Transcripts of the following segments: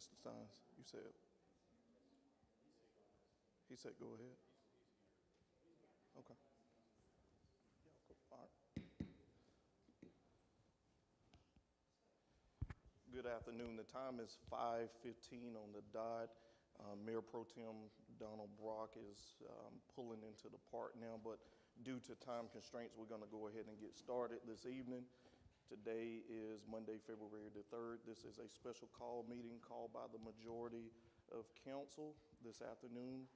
Mr. Steins, you said. He said go ahead. Okay. All right. Good afternoon. The time is 5:15 on the dot. Mayor Pro Tem Donald Brock is pulling into the park now, but due to time constraints, we're going to go ahead and get started this evening. Today is Monday, February the 3rd. This is a special call meeting called by the majority of council this afternoon.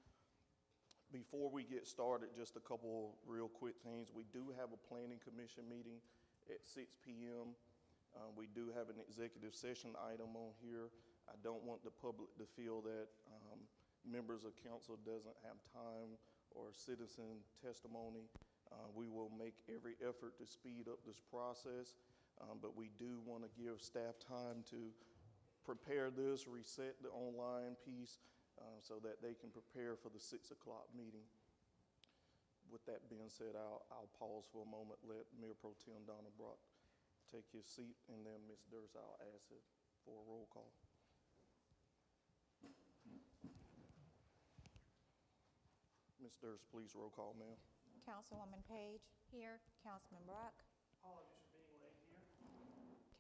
Before we get started, just a couple real quick things. We do have a planning commission meeting at 6 p.m. We do have an executive session item on here. I don't want the public to feel that members of council doesn't have time or citizen testimony. We will make every effort to speed up this process, but we do want to give staff time to prepare this, reset the online piece, so that they can prepare for the 6 o'clock meeting. With that being said, I'll pause for a moment, let Mayor Pro Tem Donald Brock take his seat, and then Ms. Durst, I'll ask it for a roll call. Ms. Durst, please roll call, ma'am. Councilwoman Page. Here. Councilman Brock. All of you should be late here.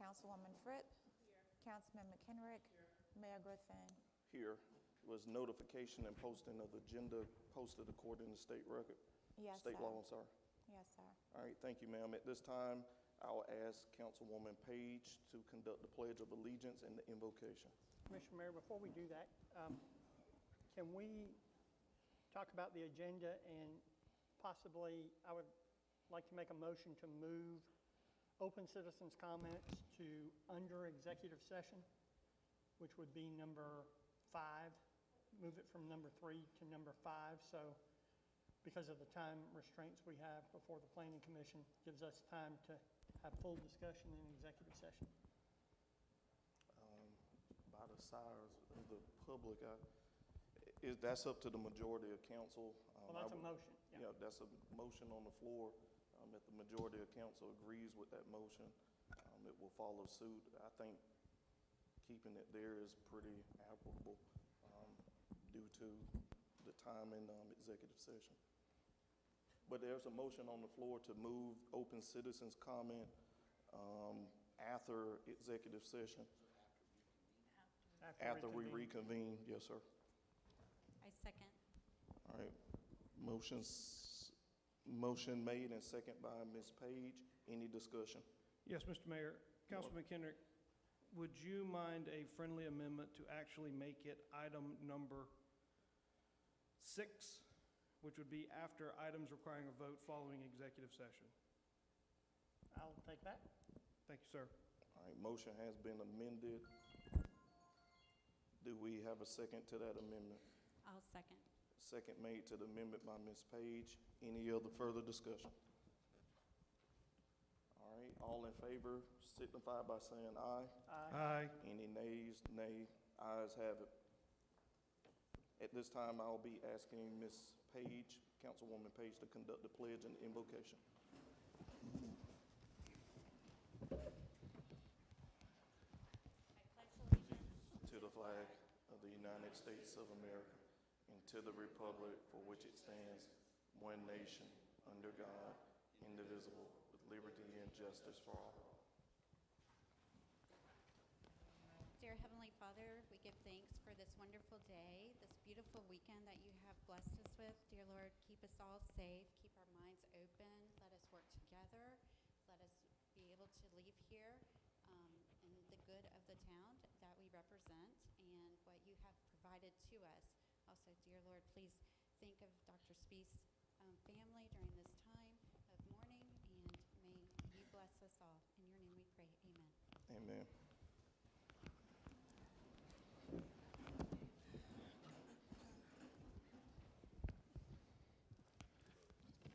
Councilwoman Fripp. Here. Councilman McKenrick. Here. Mayor Griffin. Here. Was notification and posting of the agenda posted according to state record? Yes, State sir. law, I'm sorry. Yes, sir. All right, thank you, ma'am. At this time, I'll ask Councilwoman Page to conduct the Pledge of Allegiance and the invocation. Mr. Mayor, before we do that, can we talk about the agenda, and possibly I would like to make a motion to move open citizens' comments to under executive session, which would be number 5. Move it from number 3 to number 5. So because of the time restraints we have before the Planning Commission, gives us time to have full discussion in executive session. By the size of the public, that's up to the majority of council. Well, that's a motion. Yeah, that's a motion on the floor. If the majority of council agrees with that motion, it will follow suit. I think keeping it there is pretty applicable due to the time in executive session. But there's a motion on the floor to move open citizens' comment after executive session. After we reconvene, yes, sir. I second. All right, motion made and second by Ms. Page. Any discussion? Yes, Mr. Mayor. Councilman McKenrick, would you mind a friendly amendment to actually make it item number 6, which would be after items requiring a vote following executive session? I'll take that. Thank you, sir. All right, motion has been amended. Do we have a second to that amendment? I'll second. Second made to the amendment by Ms. Page. Any other further discussion? All right, all in favor signify by saying aye. Aye. Any nays? Nay. Ayes have it. At this time, I'll be asking Ms. Page, Councilwoman Page, to conduct the pledge and invocation. I pledge allegiance To the flag of the United States of America and to the republic for which it stands, one nation, under God, indivisible, with liberty and justice for all. Dear Heavenly Father, we give thanks for this wonderful day, this beautiful weekend that you have blessed us with. Dear Lord, keep us all safe, keep our minds open, let us work together, let us be able to leave here in the good of the town that we represent and what you have provided to us. Also, dear Lord, please think of Dr. Spee's family during this time of mourning, and may you bless us all. In your name we pray, amen. Amen.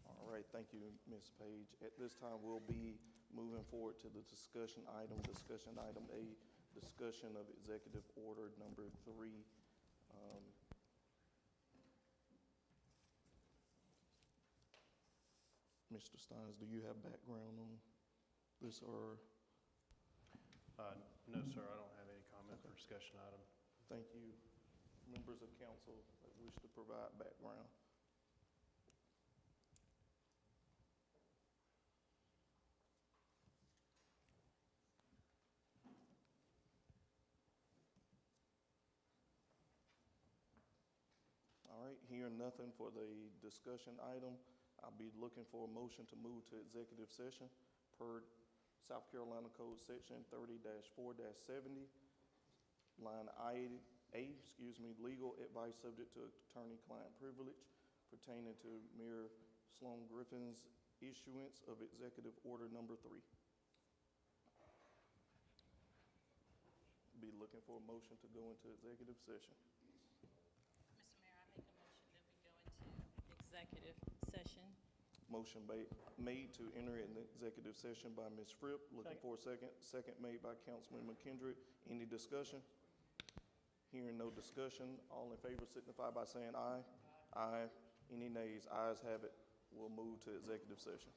All right, thank you, Ms. Page. At this time, we'll be moving forward to the discussion item A, discussion of executive order number 3. Mr. Steins, do you have background on this, or? No, sir, I don't have any comment for discussion item. Thank you. Members of council that wish to provide background. All right, hearing nothing for the discussion item, I'll be looking for a motion to move to executive session per South Carolina Code Section 30-4-70, line legal advice subject to attorney-client privilege pertaining to Mayor Sloan Griffin's issuance of Executive Order Number 3. Be looking for a motion to go into executive session. Mr. Mayor, I make a motion that we go into executive session. Motion made to enter an executive session by Ms. Fripp. Looking for a second. Second made by Councilman McKendrick. Any discussion? Hearing no discussion, all in favor signify by saying aye. Aye. Any nays? Ayes have it. We'll move to executive session.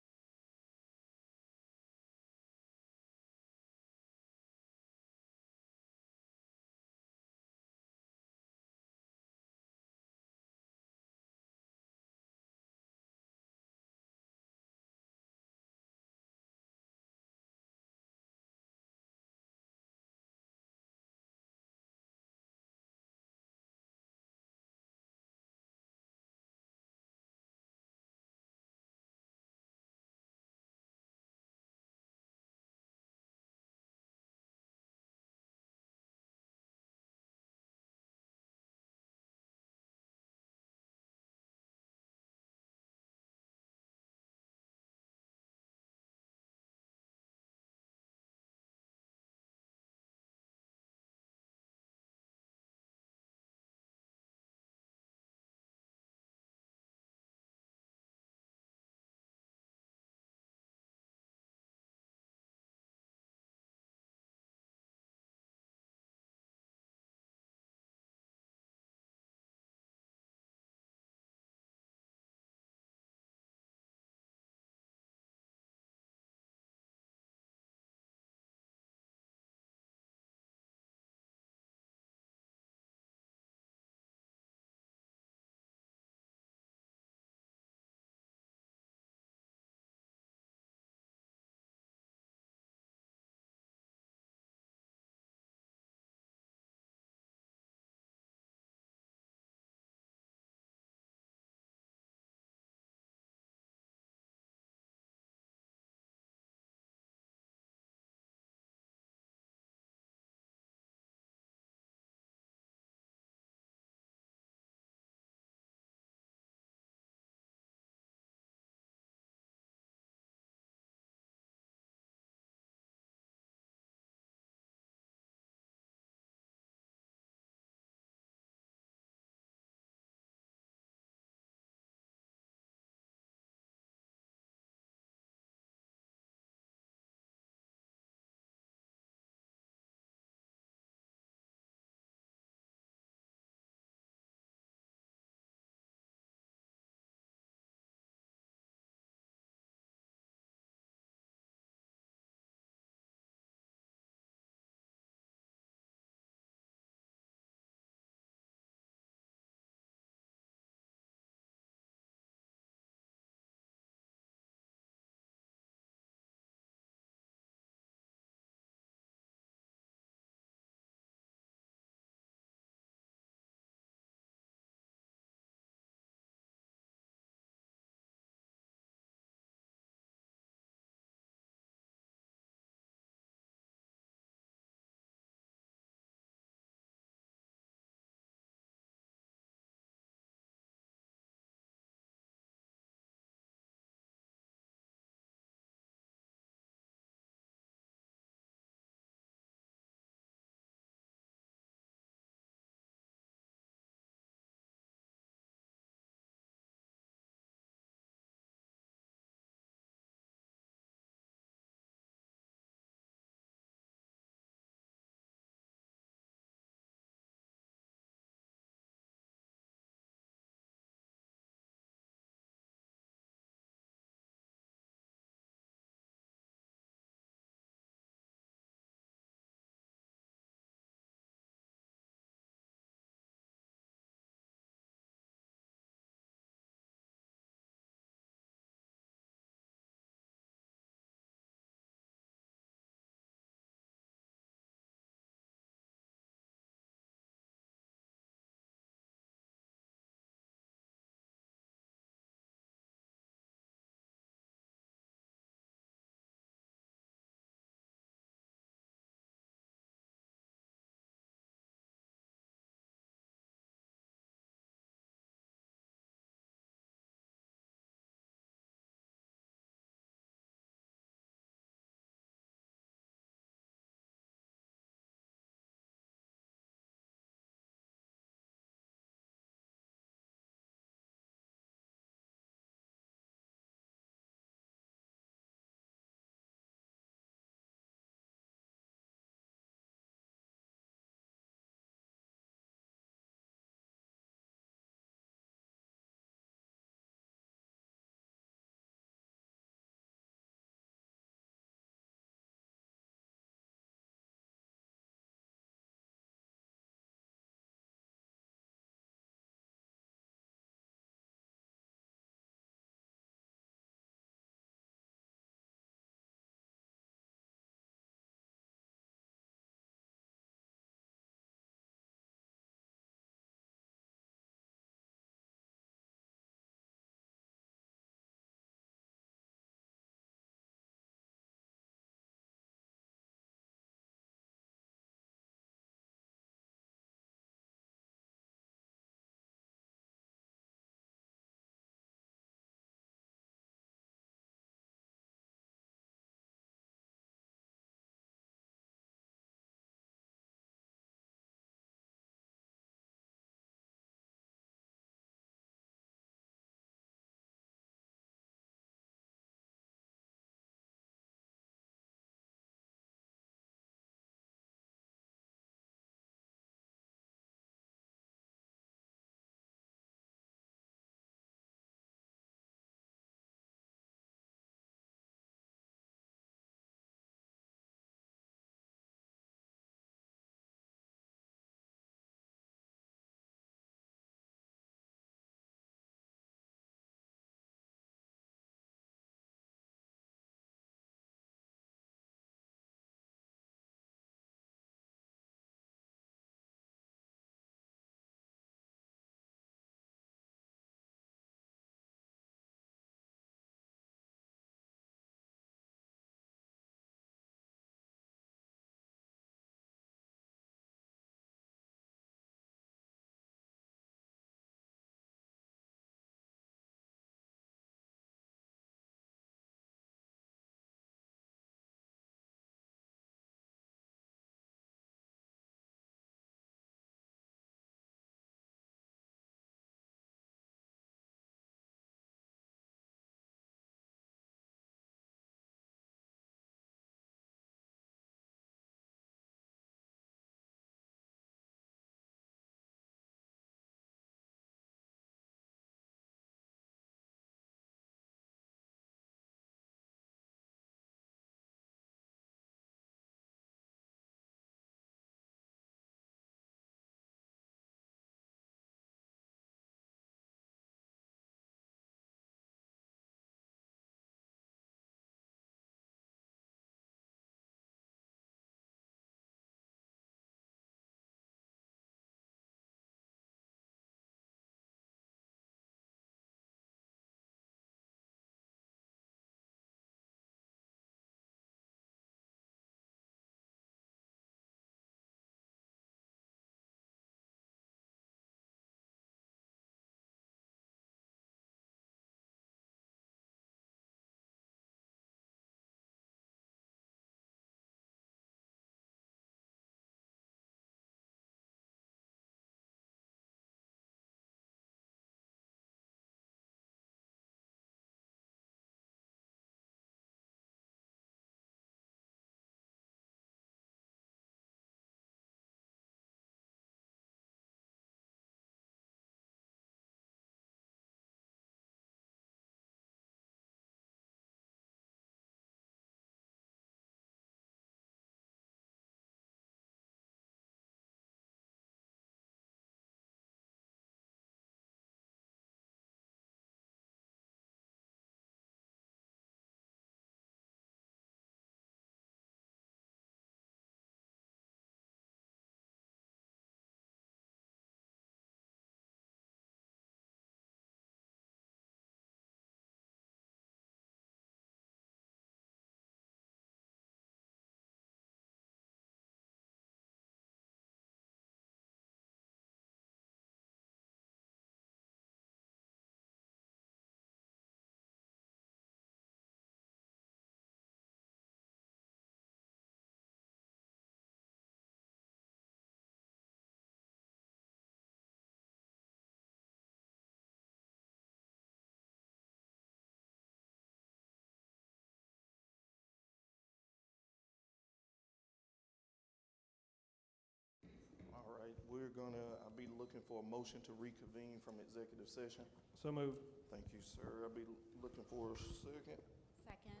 I'll be looking for a motion to reconvene from executive session. So moved. Thank you, sir. I'll be looking for a second. Second.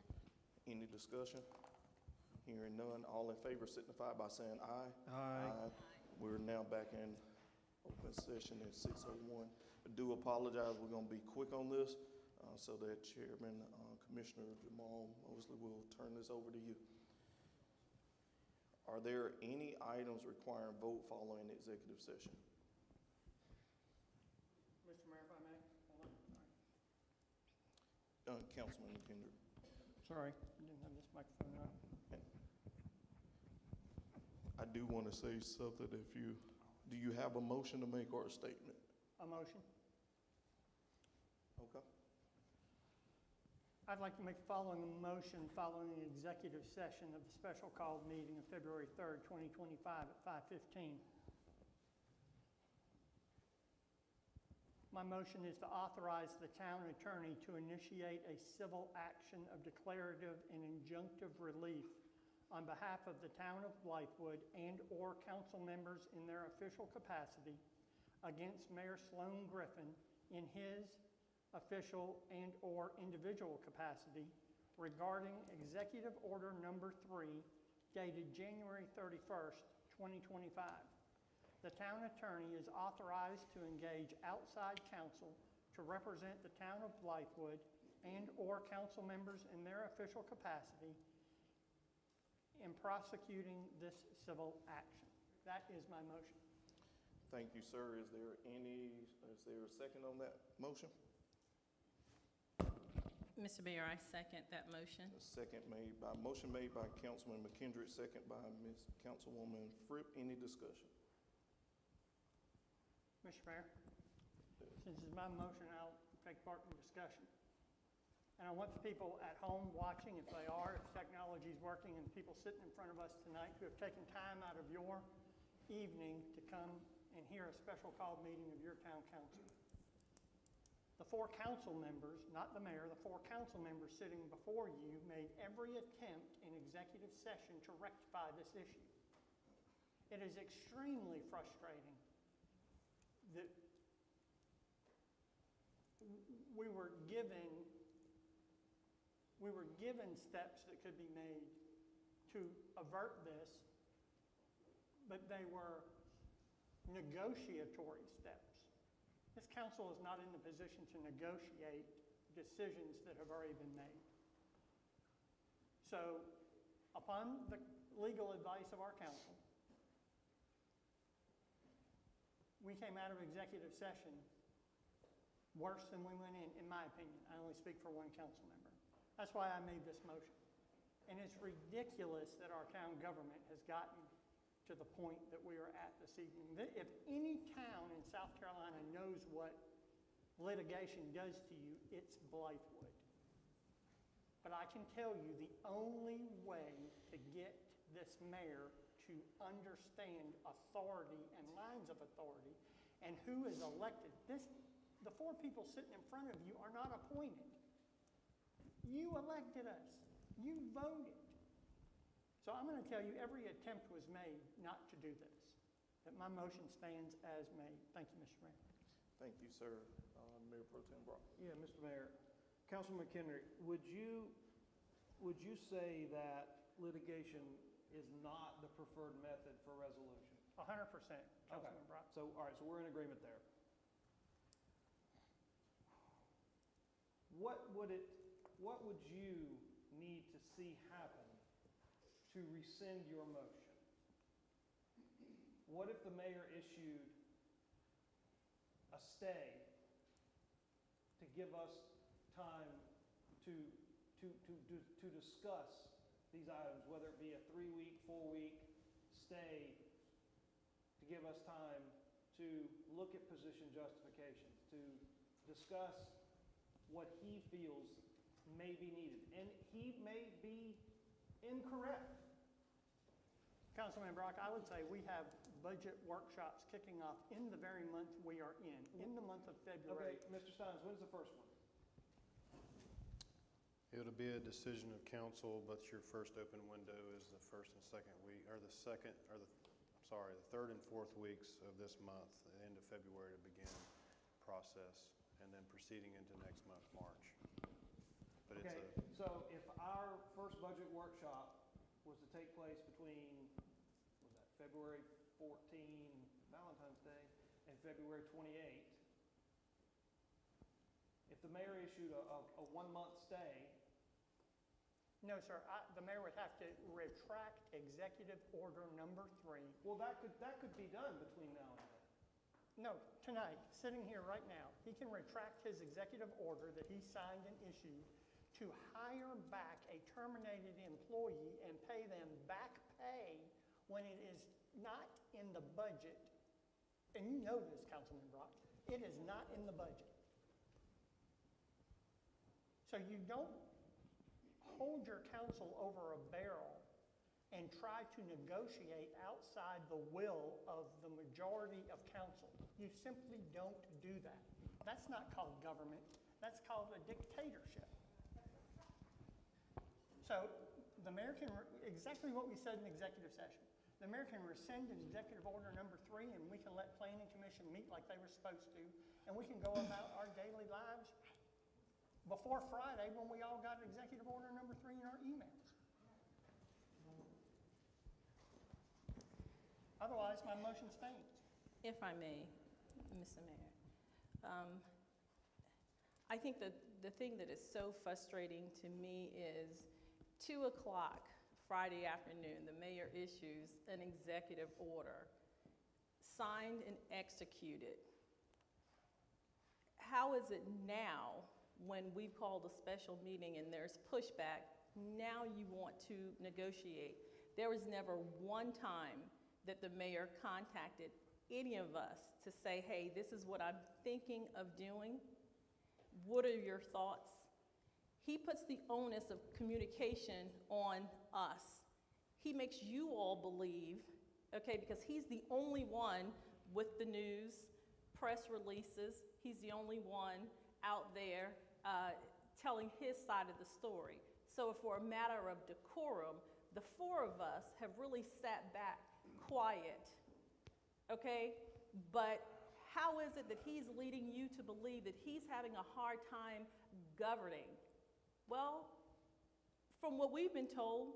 Any discussion? Hearing none, all in favor signify by saying aye. Aye. We're now back in open session at 6:01. I do apologize, we're gonna be quick on this, so that Chairman, Commissioner Jamal Mosley will turn this over to you. Are there any items requiring vote following the executive session? Mr. Mayor, if I may, hold on. Councilman McKendry. Sorry, I didn't have this microphone on. I do want to say something do you have a motion to make or a statement? A motion. Okay. I'd like to make the following motion following the executive session of the special called meeting of February 3rd, 2025 at 5:15. My motion is to authorize the town attorney to initiate a civil action of declarative and injunctive relief on behalf of the town of Blythewood and/or council members in their official capacity against Mayor Sloan Griffin in his official and/or individual capacity regarding Executive Order Number 3 dated January 31st, 2025. The town attorney is authorized to engage outside counsel to represent the town of Blythewood and/or council members in their official capacity in prosecuting this civil action. That is my motion. Thank you, sir. Is there a second on that motion? Mr. Mayor, I second that motion. Motion made by Councilman McKendry, second by Ms. Councilwoman Fripp. Any discussion? Mr. Mayor, since it's my motion, I'll take part in the discussion. And I want the people at home watching, if they are, if technology is working, and the people sitting in front of us tonight who have taken time out of your evening to come and hear a special called meeting of your town council. The 4 council members, not the mayor, the 4 council members sitting before you made every attempt in executive session to rectify this issue. It is extremely frustrating that we were given steps that could be made to avert this, but they were negotiatory steps. This council is not in the position to negotiate decisions that have already been made. So, upon the legal advice of our counsel, we came out of executive session worse than we went in my opinion. I only speak for one council member. That's why I made this motion. And it's ridiculous that our town government has gotten to the point that we are at this evening. If any town in South Carolina knows what litigation does to you, it's Blythewood. But I can tell you the only way to get this mayor to understand authority and lines of authority and who is elected. The 4 people sitting in front of you are not appointed. You elected us. You voted. So I'm going to tell you every attempt was made not to do this. That my motion stands as made. Thank you, Mr. Mayor. Thank you, sir. Mayor Pro Tem Brock. Yeah, Mr. Mayor. Councilman McKendry, would you say that litigation is not the preferred method for resolution? 100%, Councilman Brock. So, all right, so we're in agreement there. What would you need to see happen to rescind your motion? What if the mayor issued a stay to give us time to discuss these items, whether it be a 3-week, 4-week stay, to give us time to look at position justifications, to discuss what he feels may be needed. And he may be incorrect. Councilman Brock, I would say we have budget workshops kicking off in the very month we are in the month of February. Okay, Mr. Steins, when's the first one? It'll be a decision of council, but your first open window is the first and second week, or the second, or the, I'm the third and fourth weeks of this month, the end of February, to begin process, and then proceeding into next month, March. But it's Okay, so if our first budget workshop was to take place between, was that February 14, Valentine's Day, and February 28, if the mayor issued a 1-month stay, No, sir, the mayor would have to retract Executive Order Number 3. well, that could be done between now and then. No, tonight, sitting here right now, he can retract his executive order that he signed and issued to hire back a terminated employee and pay them back pay when it is not in the budget. And you know this, Councilman Brock, it is not in the budget. So you don't hold your council over a barrel and try to negotiate outside the will of the majority of council. You simply don't do that. That's not called government. That's called a dictatorship. So the mayor can, exactly what we said in executive session. The mayor can rescind Executive Order Number 3, and we can let Planning Commission meet like they were supposed to, and we can go about our daily lives before Friday when we all got Executive Order Number 3 in our emails. Otherwise, my motion stands. If I may, Mr. Mayor. I think that the thing that is so frustrating to me is 2 o'clock Friday afternoon, the mayor issues an executive order, signed and executed. How is it now, when we've called a special meeting and there's pushback, now you want to negotiate? There was never one time that the mayor contacted any of us to say, hey, this is what I'm thinking of doing. What are your thoughts? He puts the onus of communication on us. He makes you all believe, okay, because he's the only one with the news, press releases. He's the only one out there telling his side of the story. So for a matter of decorum, the 4 of us have really sat back quiet, okay? But how is it that he's leading you to believe that he's having a hard time governing? Well, from what we've been told,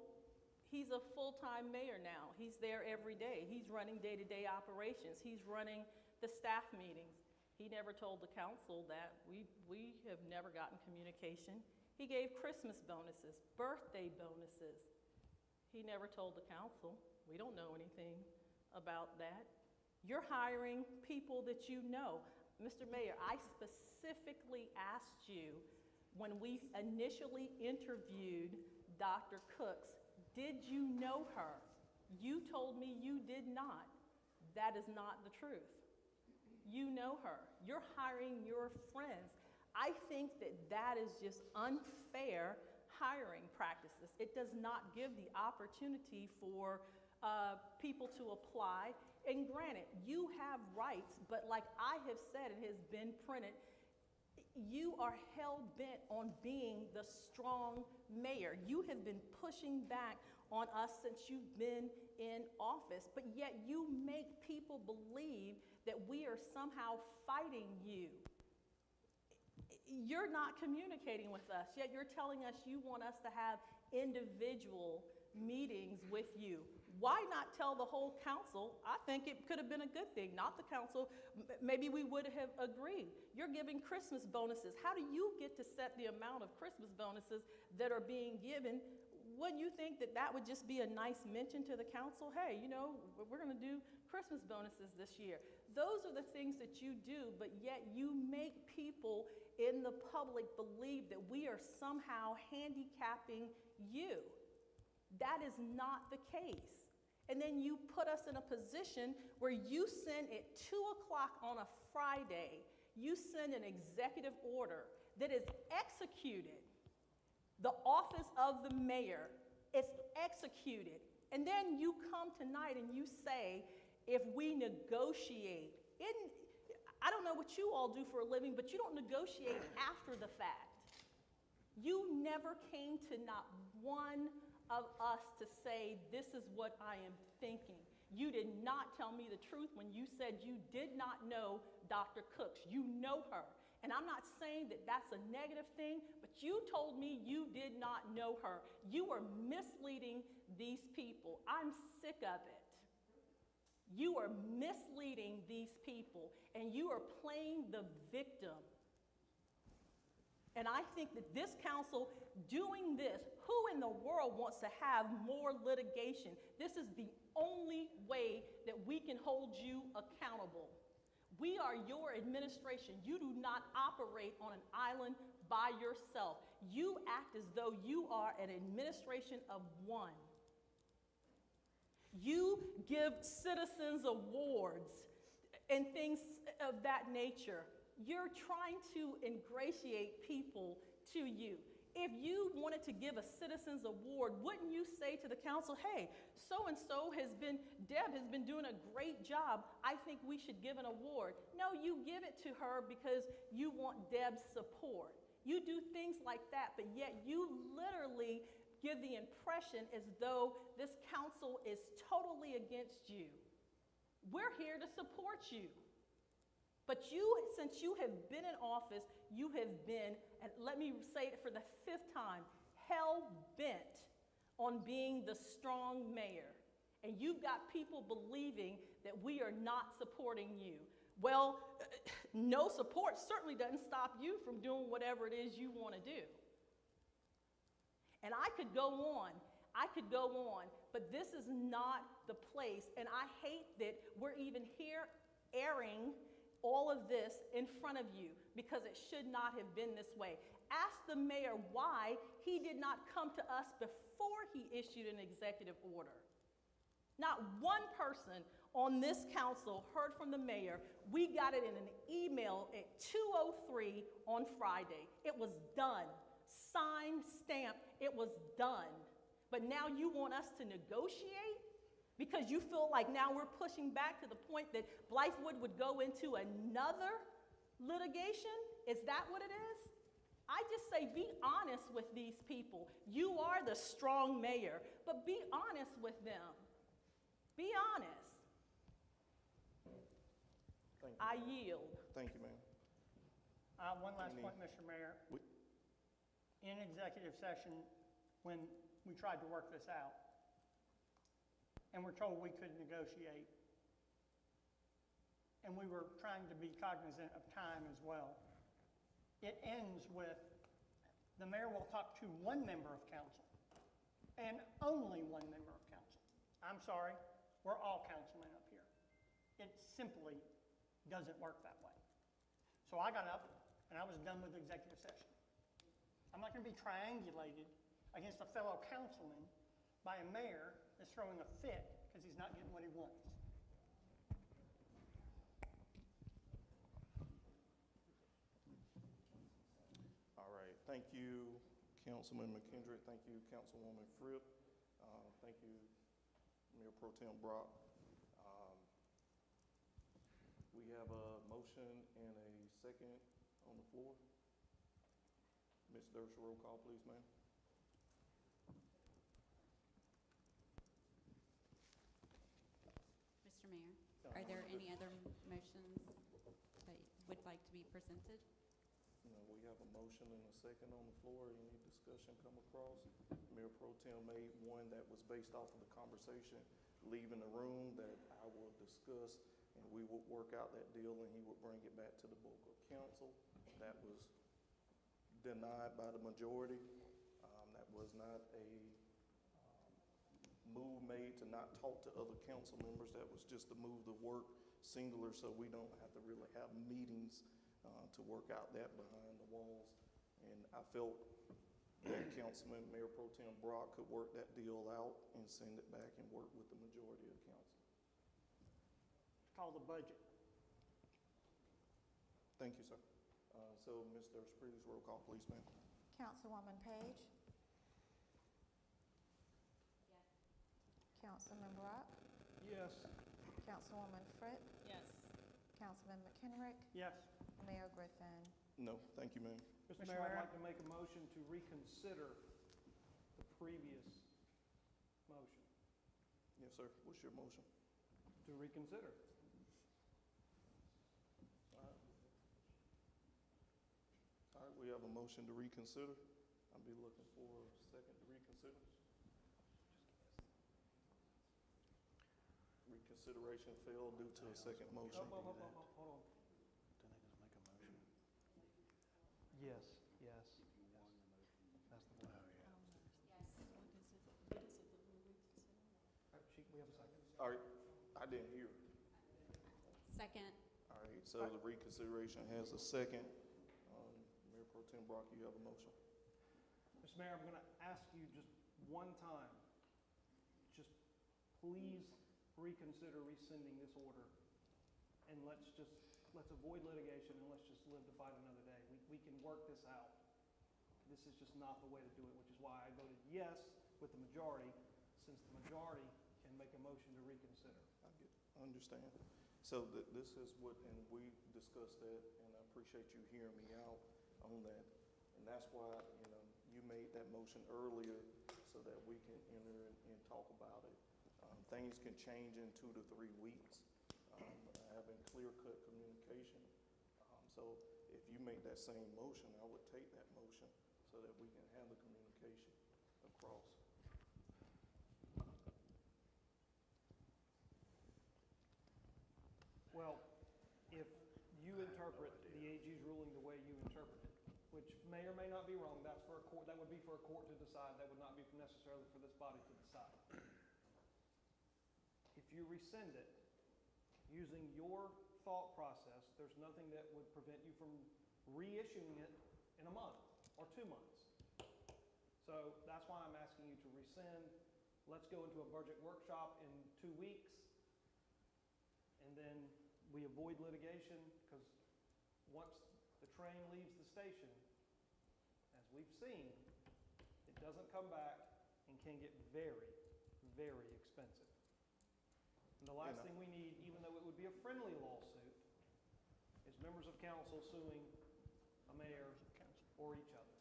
he's a full-time mayor now. He's there every day. He's running day-to-day operations. He's running the staff meetings. He never told the council that. We have never gotten communication. He gave Christmas bonuses, birthday bonuses. He never told the council. We don't know anything about that. You're hiring people that you know. Mr. Mayor, I specifically asked you when we initially interviewed Dr. Cooks, did you know her? You told me you did not. That is not the truth. You know her. You're hiring your friends. I think that that is just unfair hiring practices. It does not give the opportunity for people to apply. And granted, you have rights, but like I have said, it has been printed, you are hell-bent on being the strong mayor. You have been pushing back on us since you've been in office, but yet you make people believe that we are somehow fighting you. You're not communicating with us, yet you're telling us you want us to have individual meetings with you. Why not tell the whole council? I think it could have been a good thing, not the council. Maybe we would have agreed. You're giving Christmas bonuses. How do you get to set the amount of Christmas bonuses that are being given? Wouldn't you think that that would just be a nice mention to the council? Hey, you know, we're going to do Christmas bonuses this year. Those are the things that you do, but yet you make people in the public believe that we are somehow handicapping you. That is not the case. And then you put us in a position where you send at 2 o'clock on a Friday, you send an executive order that is executed. The office of the mayor is executed. And then you come tonight and you say, if we negotiate, I don't know what you all do for a living, but you don't negotiate after the fact. You never came to not one of us to say, this is what I am thinking. You did not tell me the truth when you said you did not know Dr. Cooks. You know her. And I'm not saying that that's a negative thing, but you told me you did not know her. You are misleading these people. I'm sick of it. You are misleading these people, and you are playing the victim. And I think that this council doing this, who in the world wants to have more litigation? This is the only way that we can hold you accountable. We are your administration. You do not operate on an island by yourself. You act as though you are an administration of one. You give citizens awards and things of that nature. You're trying to ingratiate people to you. If you wanted to give a citizens award, wouldn't you say to the council, hey, so-and-so Deb has been doing a great job. I think we should give an award. No, you give it to her because you want Deb's support. You do things like that, but yet you literally give the impression as though this council is totally against you. We're here to support you. But you, since you have been in office, you have been, and let me say it for the 5th time, hell-bent on being the strong mayor. And you've got people believing that we are not supporting you. Well, no support certainly doesn't stop you from doing whatever it is you want to do. And I could go on, but this is not the place. And I hate that we're even here airing all of this in front of you because it should not have been this way. Ask the mayor why he did not come to us before he issued an executive order. Not one person on this council heard from the mayor. We got it in an email at 2:03 on Friday. It was done. Signed, stamped, it was done. But now you want us to negotiate? Because you feel like now we're pushing back to the point that Blythewood would go into another litigation? Is that what it is? I just say be honest with these people. You are the strong mayor, but be honest with them. Be honest. Thank you. I yield. Thank you, ma'am. One last point, Mr. Mayor. In executive session, when we tried to work this out, and we're told we could negotiate, and we were trying to be cognizant of time as well. It ends with the mayor will talk to one member of council, and only one member of council. I'm sorry, we're all councilmen up here. It simply doesn't work that way. So I got up, and I was done with the executive session. I'm not going to be triangulated against a fellow councilman by a mayor that's throwing a fit because he's not getting what he wants. All right, thank you, Councilman McKendrick. Thank you, Councilwoman Fripp. Thank you, Mayor Pro Tem Brock. We have a motion and a second on the floor. Ms. Dersh, roll call, please, ma'am. Mr. Mayor, are there any other motions that would like to be presented? No, we have a motion and a second on the floor. Any discussion come across? Mayor Pro Tem made one that was based off of the conversation leaving the room that I will discuss, and we would work out that deal, and he would bring it back to the bulk of council. That was denied by the majority. That was not a move made to not talk to other council members. That was just to move the work singular so we don't have to really have meetings to work out that behind the walls. And I felt that Councilman Mayor Pro Tem Brock could work that deal out and send it back and work with the majority of council. It's called the budget. Thank you, sir. So, Ms. Durst, roll call, please, ma'am. Councilwoman Page? Yes. Councilman Brock? Yes. Councilwoman Fripp? Yes. Councilman McKendrick? Yes. Mayor Griffin? No, thank you, ma'am. Mr. Mayor, I'd like to make a motion to reconsider the previous motion. Yes, sir. What's your motion? to reconsider. All right, we have a motion to reconsider. I'll be looking for a second to reconsider. Reconsideration failed due to a second motion. Hold on. Didn't they just make a motion? Yes, yes. That's the one. We have a second. All right, I didn't hear. Second. All right, so the reconsideration has a second. Mayor Pro Tem Brock, you have a motion. Mr. Mayor, I'm going to ask you just one time, just please reconsider rescinding this order, and let's avoid litigation, and let's just live to fight another day. We can work this out. This is just not the way to do it, which is why I voted yes with the majority, since the majority can make a motion to reconsider. I understand. So this is what, and we discussed that, and I appreciate you hearing me out on that. And that's why, you made that motion earlier so that we can enter and talk about it. Things can change in 2 to 3 weeks. Having clear-cut communication. So if you make that same motion, I would take that motion so that we can have the communication across. Well, if you interpret the AG's ruling the way you interpret it, which may or may not be wrong, that's for a court, that would be for a court to decide, that would not be necessarily for this body to decide. If you rescind it, using your thought process, there's nothing that would prevent you from reissuing it in a month or 2 months. So that's why I'm asking you to rescind. Let's go into a budget workshop in 2 weeks, and then we avoid litigation, because once the train leaves the station, as we've seen, it doesn't come back and can get very, very expensive. And the last thing we need, even though it would be a friendly lawsuit, is members of council suing a mayor or each other.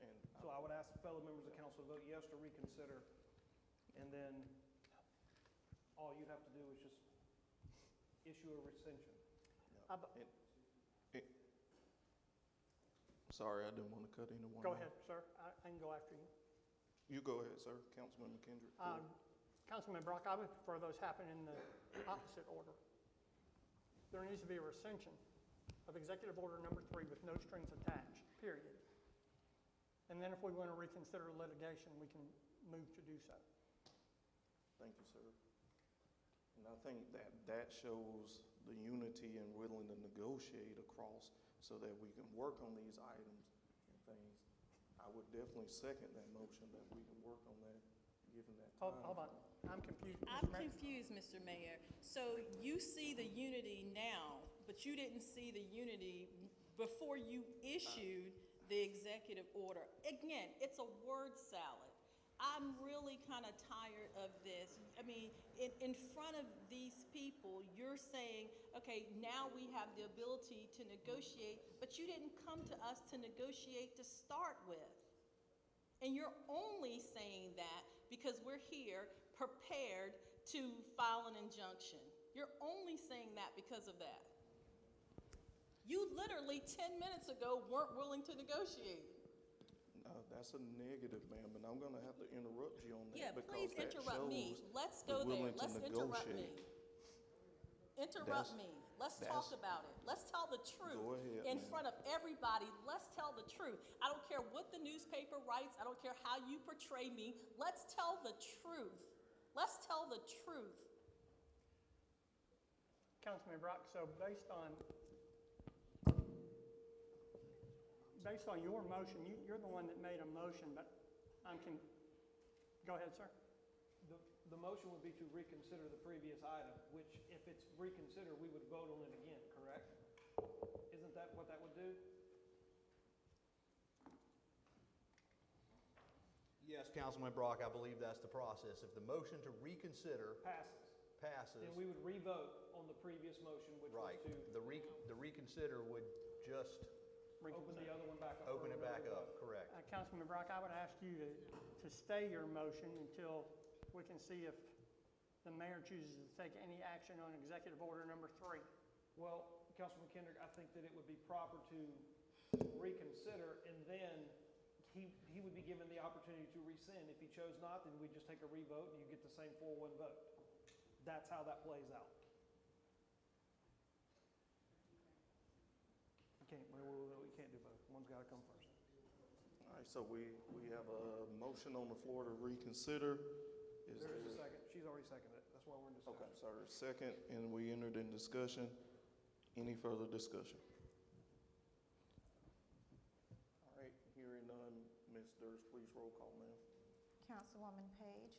And So I would ask fellow members of council to vote yes to reconsider, and then all you'd have to do is just issue a rescission. Sorry, I didn't want to cut anyone Go off. ahead, sir. I can go after you. You go ahead, sir. Councilman McKendrick. Councilman Brock, I would prefer those happen in the opposite order. There needs to be a rescission of Executive Order Number 3 with no strings attached, period. And then if we want to reconsider litigation, we can move to do so. Thank you, sir. And I think that shows the unity and willing to negotiate across so that we can work on these items and things. I would definitely second that motion that we can work on that, given that time. Hold on. I'm confused. Mr. I'm Mayor. confused, Mr. Mayor. So you see the unity now, but you didn't see the unity before you issued the executive order. Again, it's a word salad. I'm really kind of tired of this. I mean, in front of these people, you're saying, okay, now we have the ability to negotiate, but you didn't come to us to negotiate to start with. And you're only saying that because we're here prepared to file an injunction. You're only saying that because of that. You literally 10 minutes ago weren't willing to negotiate. That's a negative, ma'am, and I'm going to have to interrupt you on that. Yeah, because please that interrupt me. shows Let's the go there. willing to Let's interrupt me. negotiate. Interrupt me. Let's talk about it. Let's tell the truth. Go ahead, in ma'am. front of everybody. Let's tell the truth. I don't care what the newspaper writes. I don't care how you portray me. Let's tell the truth. Let's tell the truth. Councilman Brock, so based on your motion, you're the one that made a motion, but go ahead, sir. The motion would be to reconsider the previous item, which if it's reconsidered, we would vote on it again, correct? Isn't that what that would do? Yes, Councilman Brock, I believe that's the process. If the motion to reconsider passes, Then we would re-vote on the previous motion, which right, was to the reconsider would just open the other one back up. open for it back another up, vote. correct? Councilman Brock, I would ask you to stay your motion until we can see if the mayor chooses to take any action on executive order number 3. Well, Councilman Kendrick, I think that it would be proper to reconsider, and then he would be given the opportunity to rescind. If he chose not, then we just take a revote, and you get the same 4-1 vote. That's how that plays out. We can't do both. One's got to come first. All right, so we have a motion on the floor to reconsider. There is a second. She's already seconded it. That's why we're in discussion. Okay, sorry, second, and we entered in discussion. Any further discussion? All right, hearing none, Ms. Durst, please roll call, ma'am. Councilwoman Page,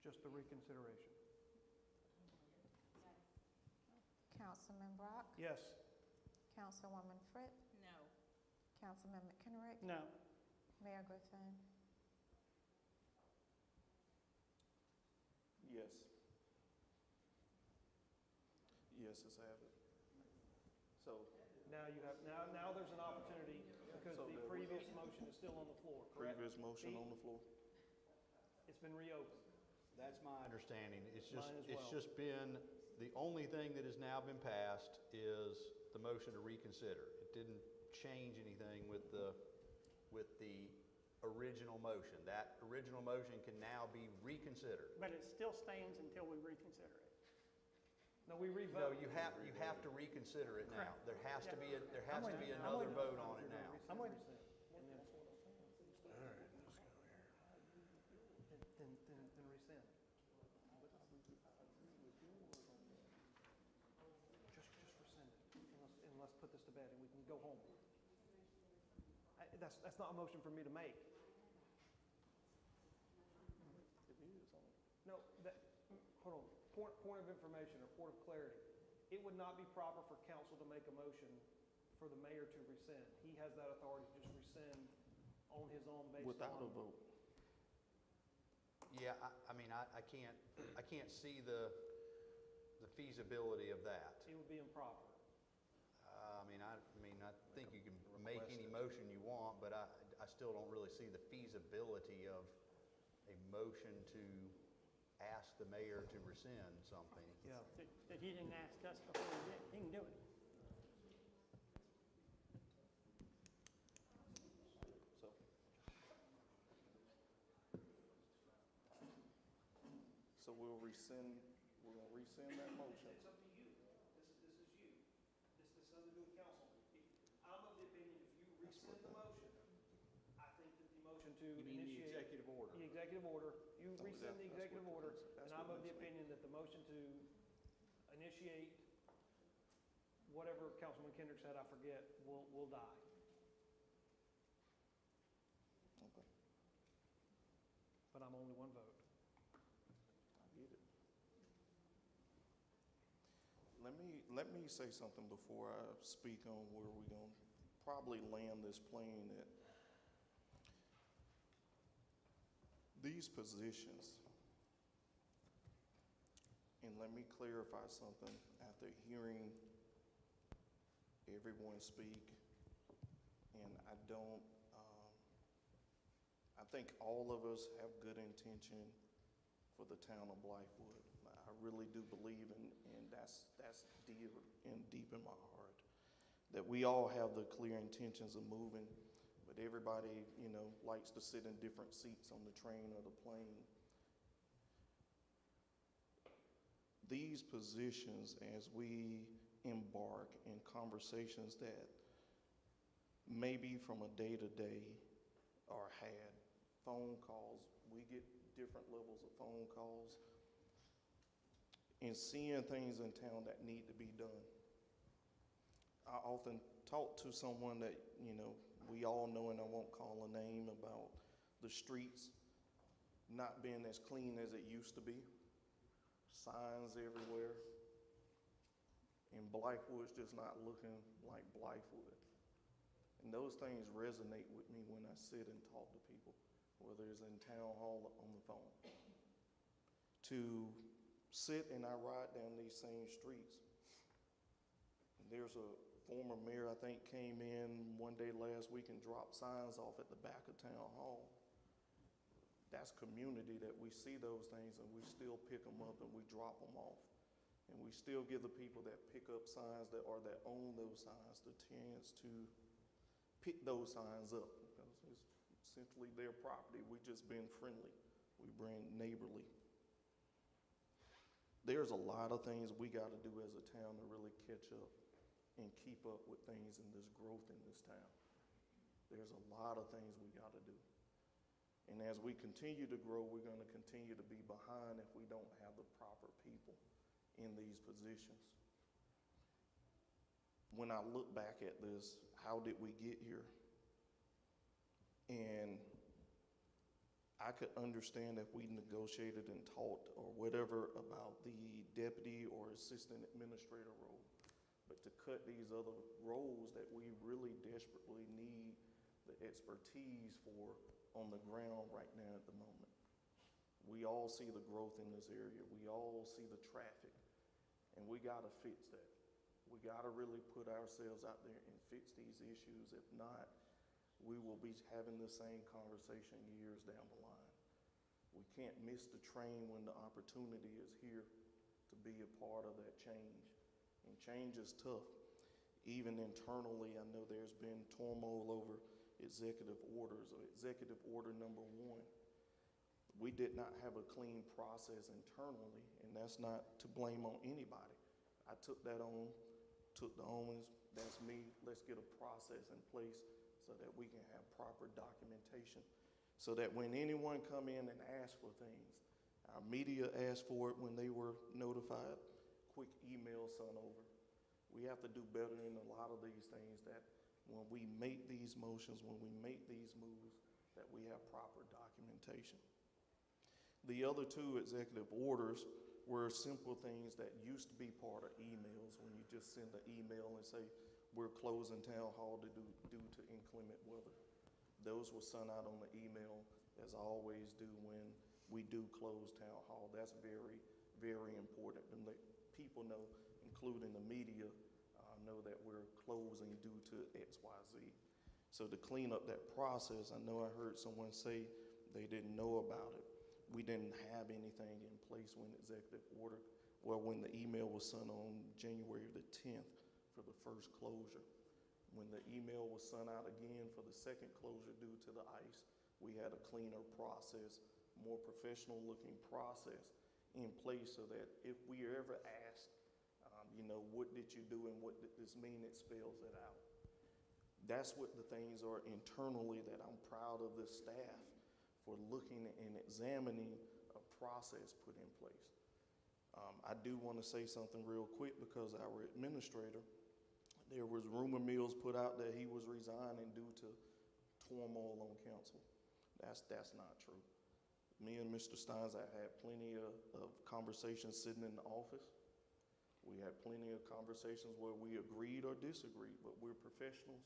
Just the reconsideration. Councilman Brock, Yes. Councilwoman Fripp, No. Councilman McKenrick, No. Mayor Griffin. Yes. Yeses have it. So, Now you have, now there's an opportunity, because So the there was- previous motion is still on the floor, correct? previous motion on the floor. It's been reopened. That's my understanding. It's Mine as it's well. just been, the only thing that has now been passed is the motion to reconsider. It didn't change anything with the original motion. That original motion can now be reconsidered. But it still stands until we reconsider it. No, we No, revote. you have to reconsider it now. Correct. There has to be I'm with you. I'm another with you. vote on it now. I'm with you. Then rescind. Just rescind it, and let's put this to bed, and we can go home. That's not a motion for me to make. It is on. No, hold on, point of information or point of clarity. It would not be proper for council to make a motion for the mayor to rescind. He has that authority to just rescind on his own based on. Without a vote. Yeah, I mean, I can't see the feasibility of that. It would be improper. I think you can make any motion you want, but I still don't really see the feasibility of a motion to ask the mayor to rescind something. Yeah. That he didn't ask us before he did. He can do it. So. So we'll gonna rescind that motion. It's up to you. This is you. This has nothing to do with council. I'm of the opinion, if you rescind the motion, I think that the motion to You mean the initiate. executive order? The executive order, you Oh, rescind the that's executive what- order, that's and what I'm of the makes me- opinion that the motion to initiate whatever Councilman Kendrick said, I forget, will die. Okay, But I'm only one vote. I get it. Let me say something before I speak on where we're gonna probably land this plane at. These positions, and let me clarify something after hearing everyone speak, and I think all of us have good intention for the town of Blythewood. I really do believe, and that's deep in my heart, that we all have the clear intentions of moving, but everybody, likes to sit in different seats on the train or the plane. These positions, as we embark in conversations that maybe from a day-to-day are had, phone calls, we get different levels of phone calls, and seeing things in town that need to be done. I often talk to someone that, we all know, and I won't call a name, about the streets not being as clean as it used to be. Signs everywhere. And Blythewood's just not looking like Blythewood. And those things resonate with me when I sit and talk to people, whether it's in town hall or on the phone. To sit and I ride down these same streets. There's a former mayor, I think, came in one day last week and dropped signs off at the back of town hall. that's community, that we see those things and we still pick them up and we drop them off. And we still give the people that pick up signs that own those signs the chance to pick those signs up, because it's essentially their property. We just been friendly. We been neighborly. There's a lot of things we got to do as a town to really catch up and keep up with things in this growth in this town. There's a lot of things we got to do. And as we continue to grow, we're going to continue to be behind if we don't have the proper people in these positions. When I look back at this, how did we get here? And I could understand if we negotiated and talked or whatever about the deputy or assistant administrator role, but to cut these other roles that we really desperately need the expertise for on the ground right now at the moment. We all see the growth in this area. We all see the traffic, and we got to fix that. We got to really put ourselves out there and fix these issues. If not, we will be having the same conversation years down the line. We can't miss the train when the opportunity is here to be a part of that change. And change is tough. Even internally, I know there's been turmoil over executive orders, or executive order number 1. We did not have a clean process internally, and that's not to blame on anybody. I took that on, took the onus, that's me. Let's get a process in place so that we can have proper documentation, so that when anyone come in and ask for things, our media asked for it when they were notified, quick email sent over. We have to do better in a lot of these things, that when we make these motions, when we make these moves, that we have proper documentation. The other 2 executive orders were simple things that used to be part of emails, when you just send an email and say, we're closing town hall due to inclement weather. Those were sent out on the email, as I always do when we do close town hall. That's very, very important to let people know, including the media, know that we're closing due to XYZ. So to clean up that process, I know I heard someone say they didn't know about it. We didn't have anything in place when the email was sent on January the 10th for the first closure. When the email was sent out again for the second closure due to the ice, we had a cleaner process, more professional looking process in place, so that if we are ever asked, what did you do and what did this mean, it spells it out. That's what the things are internally that I'm proud of the staff for looking and examining a process put in place. I do want to say something real quick, because our administrator, there was rumor mills put out that he was resigning due to turmoil on council. That's not true. Me and Mr. Steins, I had plenty of conversations sitting in the office. We had plenty of conversations where we agreed or disagreed, but we're professionals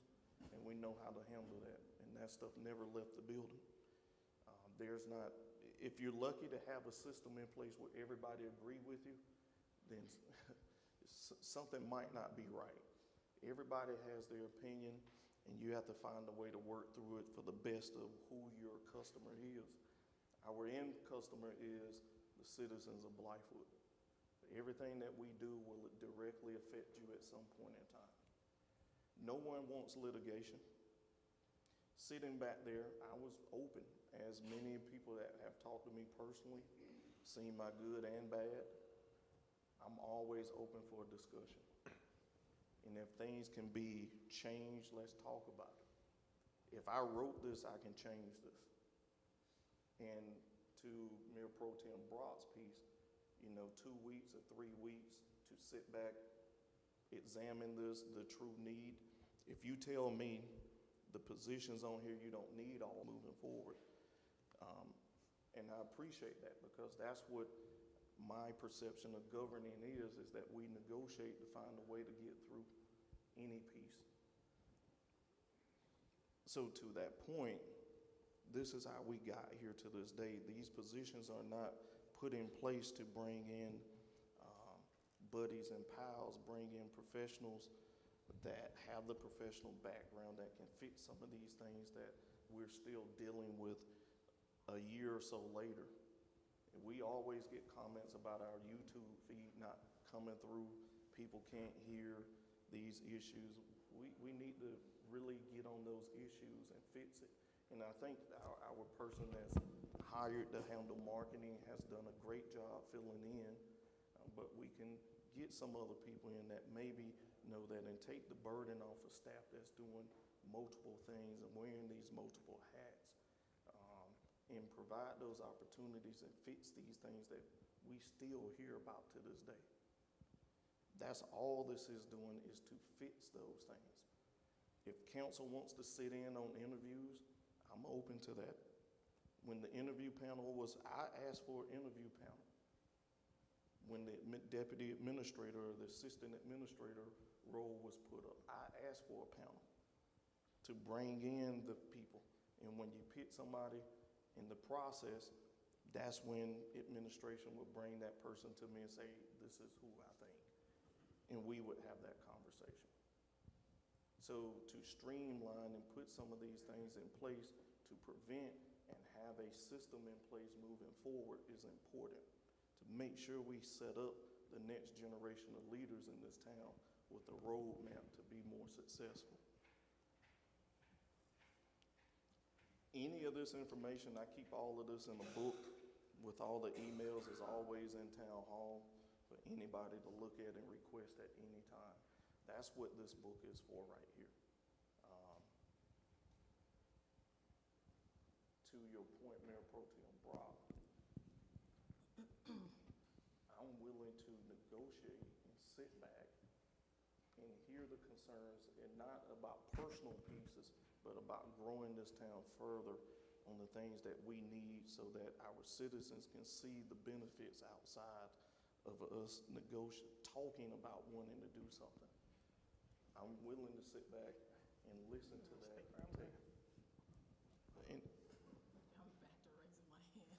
and we know how to handle that. And that stuff never left the building. If you're lucky to have a system in place where everybody agree with you, then something might not be right. Everybody has their opinion, and you have to find a way to work through it for the best of who your customer is. Our end customer is the citizens of Blythewood. Everything that we do will directly affect you at some point in time. No one wants litigation. Sitting back there, I was open, as many people that have talked to me personally, seen my good and bad. I'm always open for a discussion. And if things can be changed, let's talk about it. If I wrote this, I can change this. And to Mayor Pro Tem Brock's piece, 2 weeks or 3 weeks to sit back, examine this, the true need. If you tell me the positions on here you don't need all moving forward, and I appreciate that, because that's what my perception of governing is that we negotiate to find a way to get through any piece. So to that point, this is how we got here to this day. These positions are not put in place to bring in buddies and pals, bring in professionals that have the professional background that can fix some of these things that we're still dealing with a year or so later, and we always get comments about our YouTube feed not coming through. People can't hear these issues. We need to really get on those issues and fix it. And I think our person that's hired to handle marketing has done a great job filling in, but we can get some other people in that maybe know that and take the burden off of staff that's doing multiple things and wearing these multiple hats, and provide those opportunities and fix these things that we still hear about to this day. That's all this is doing, is to fix those things. If council wants to sit in on interviews, I'm open to that. When the interview panel was, I asked for an interview panel. When the deputy administrator or the assistant administrator role was put up, I asked for a panel to bring in the people. And when you pick somebody in the process, that's when administration would bring that person to me and say, this is who I think. And we would have that conversation. So to streamline and put some of these things in place to prevent and have a system in place moving forward is important, to make sure we set up the next generation of leaders in this town with a roadmap to be more successful. Any of this information, I keep all of this in a book with all the emails, is always in town hall for anybody to look at and request at any time. That's what this book is for right here. To your point, Mayor Pro Tem Brock, I'm willing to negotiate and sit back and hear the concerns, and not about personal pieces, but about growing this town further on the things that we need so that our citizens can see the benefits outside of us talking about wanting to do something. I'm willing to sit back and listen to that. And I'm back to raising my hand.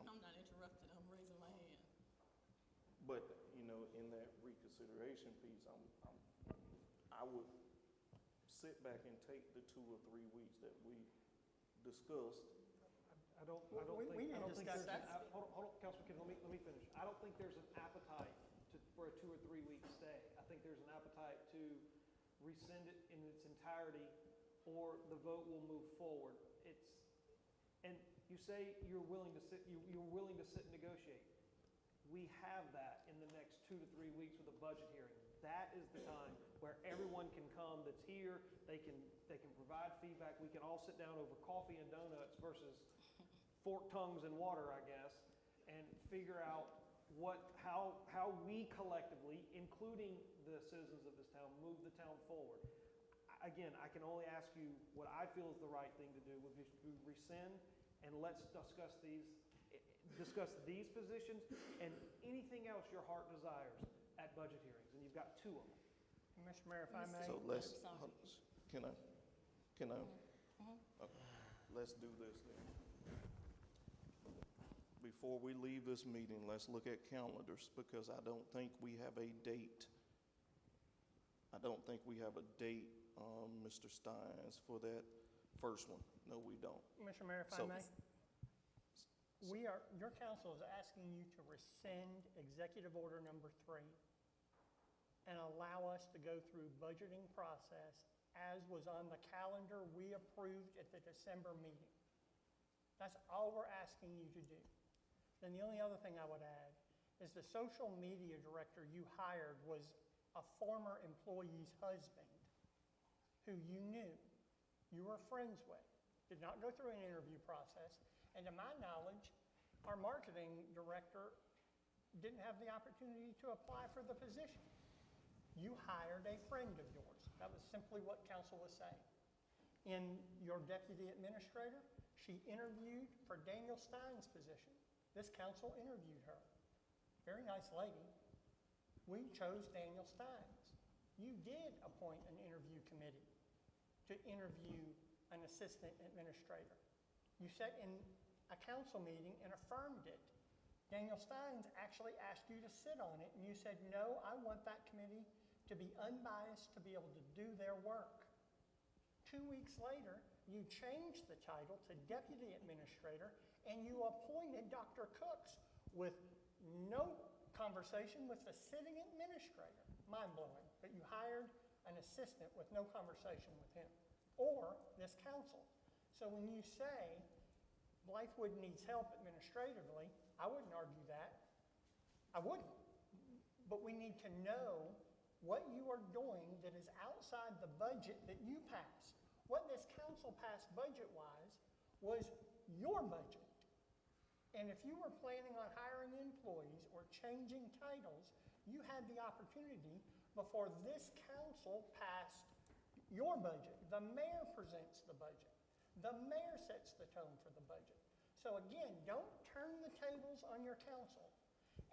I'm not interrupted, I'm raising my hand. But, you know, in that reconsideration piece, I would sit back and take the 2 or 3 weeks that we discussed. I don't think We didn't there's discuss that. hold on, Councilman Kidd, let me finish. I don't think there's an appetite for a 2 or 3 week stay. I think there's an appetite to rescind it in its entirety, or the vote will move forward. And you say you're willing to sit and negotiate. We have that in the next 2 to 3 weeks with a budget hearing. That is the time where everyone can come that's here. They can provide feedback. We can all sit down over coffee and donuts versus forked tongues and water, I guess, and figure out how we collectively, including the citizens of this town, move the town forward. Again, I can only ask you what I feel is the right thing to do, would be to rescind, and let's discuss these positions and anything else your heart desires at budget hearings, and you've got 2 of them. Mr. Mayor, if I may. So let's, can I? Okay. Let's do this then. Before we leave this meeting, let's look at calendars, because I don't think we have a date. Mr. Steins, for that first one. No, we don't. Mr. Mayor, if I may. Your council is asking you to rescind Executive Order Number 3 and allow us to go through budgeting process as was on the calendar we approved at the December meeting. That's all we're asking you to do. Then the only other thing I would add is the social media director you hired was a former employee's husband who you knew, you were friends with, did not go through an interview process, and to my knowledge, our marketing director didn't have the opportunity to apply for the position. You hired a friend of yours. That was simply what council was saying. In your deputy administrator, she interviewed for Daniel Stein's position. This council interviewed her. Very nice lady. We chose Daniel Stein's. You did appoint an interview committee to interview an assistant administrator. You sat in a council meeting and affirmed it. Daniel Steins actually asked you to sit on it, and you said, no, I want that committee to be unbiased, to be able to do their work. 2 weeks later, you changed the title to deputy administrator, and you appointed Dr. Cooks with no conversation with the sitting administrator. Mind-blowing, but you hired an assistant with no conversation with him or this council. So when you say Blythewood needs help administratively, I wouldn't argue that. I wouldn't. But we need to know what you are doing that is outside the budget that you passed. What this council passed budget-wise was your budget. And if you were planning on hiring employees or changing titles, you had the opportunity before this council passed your budget. The mayor presents the budget. The mayor sets the tone for the budget. So again, don't turn the tables on your council.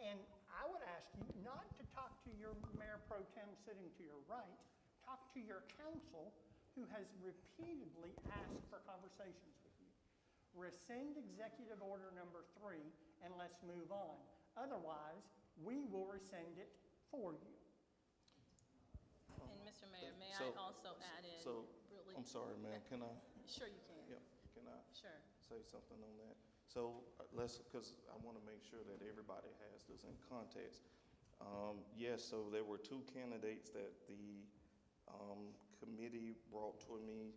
And I would ask you not to talk to your mayor pro tem sitting to your right. Talk to your council who has repeatedly asked for conversations with you. Rescind executive order number 3 and let's move on. Otherwise, we will rescind it for you. And Mr. Mayor, may So- I also add in? really? I'm sorry, ma'am, can I? Sure you can. Yep, can I Sure. say something on that? So because I want to make sure that everybody has this in context. Yes, so there were 2 candidates that the committee brought to me.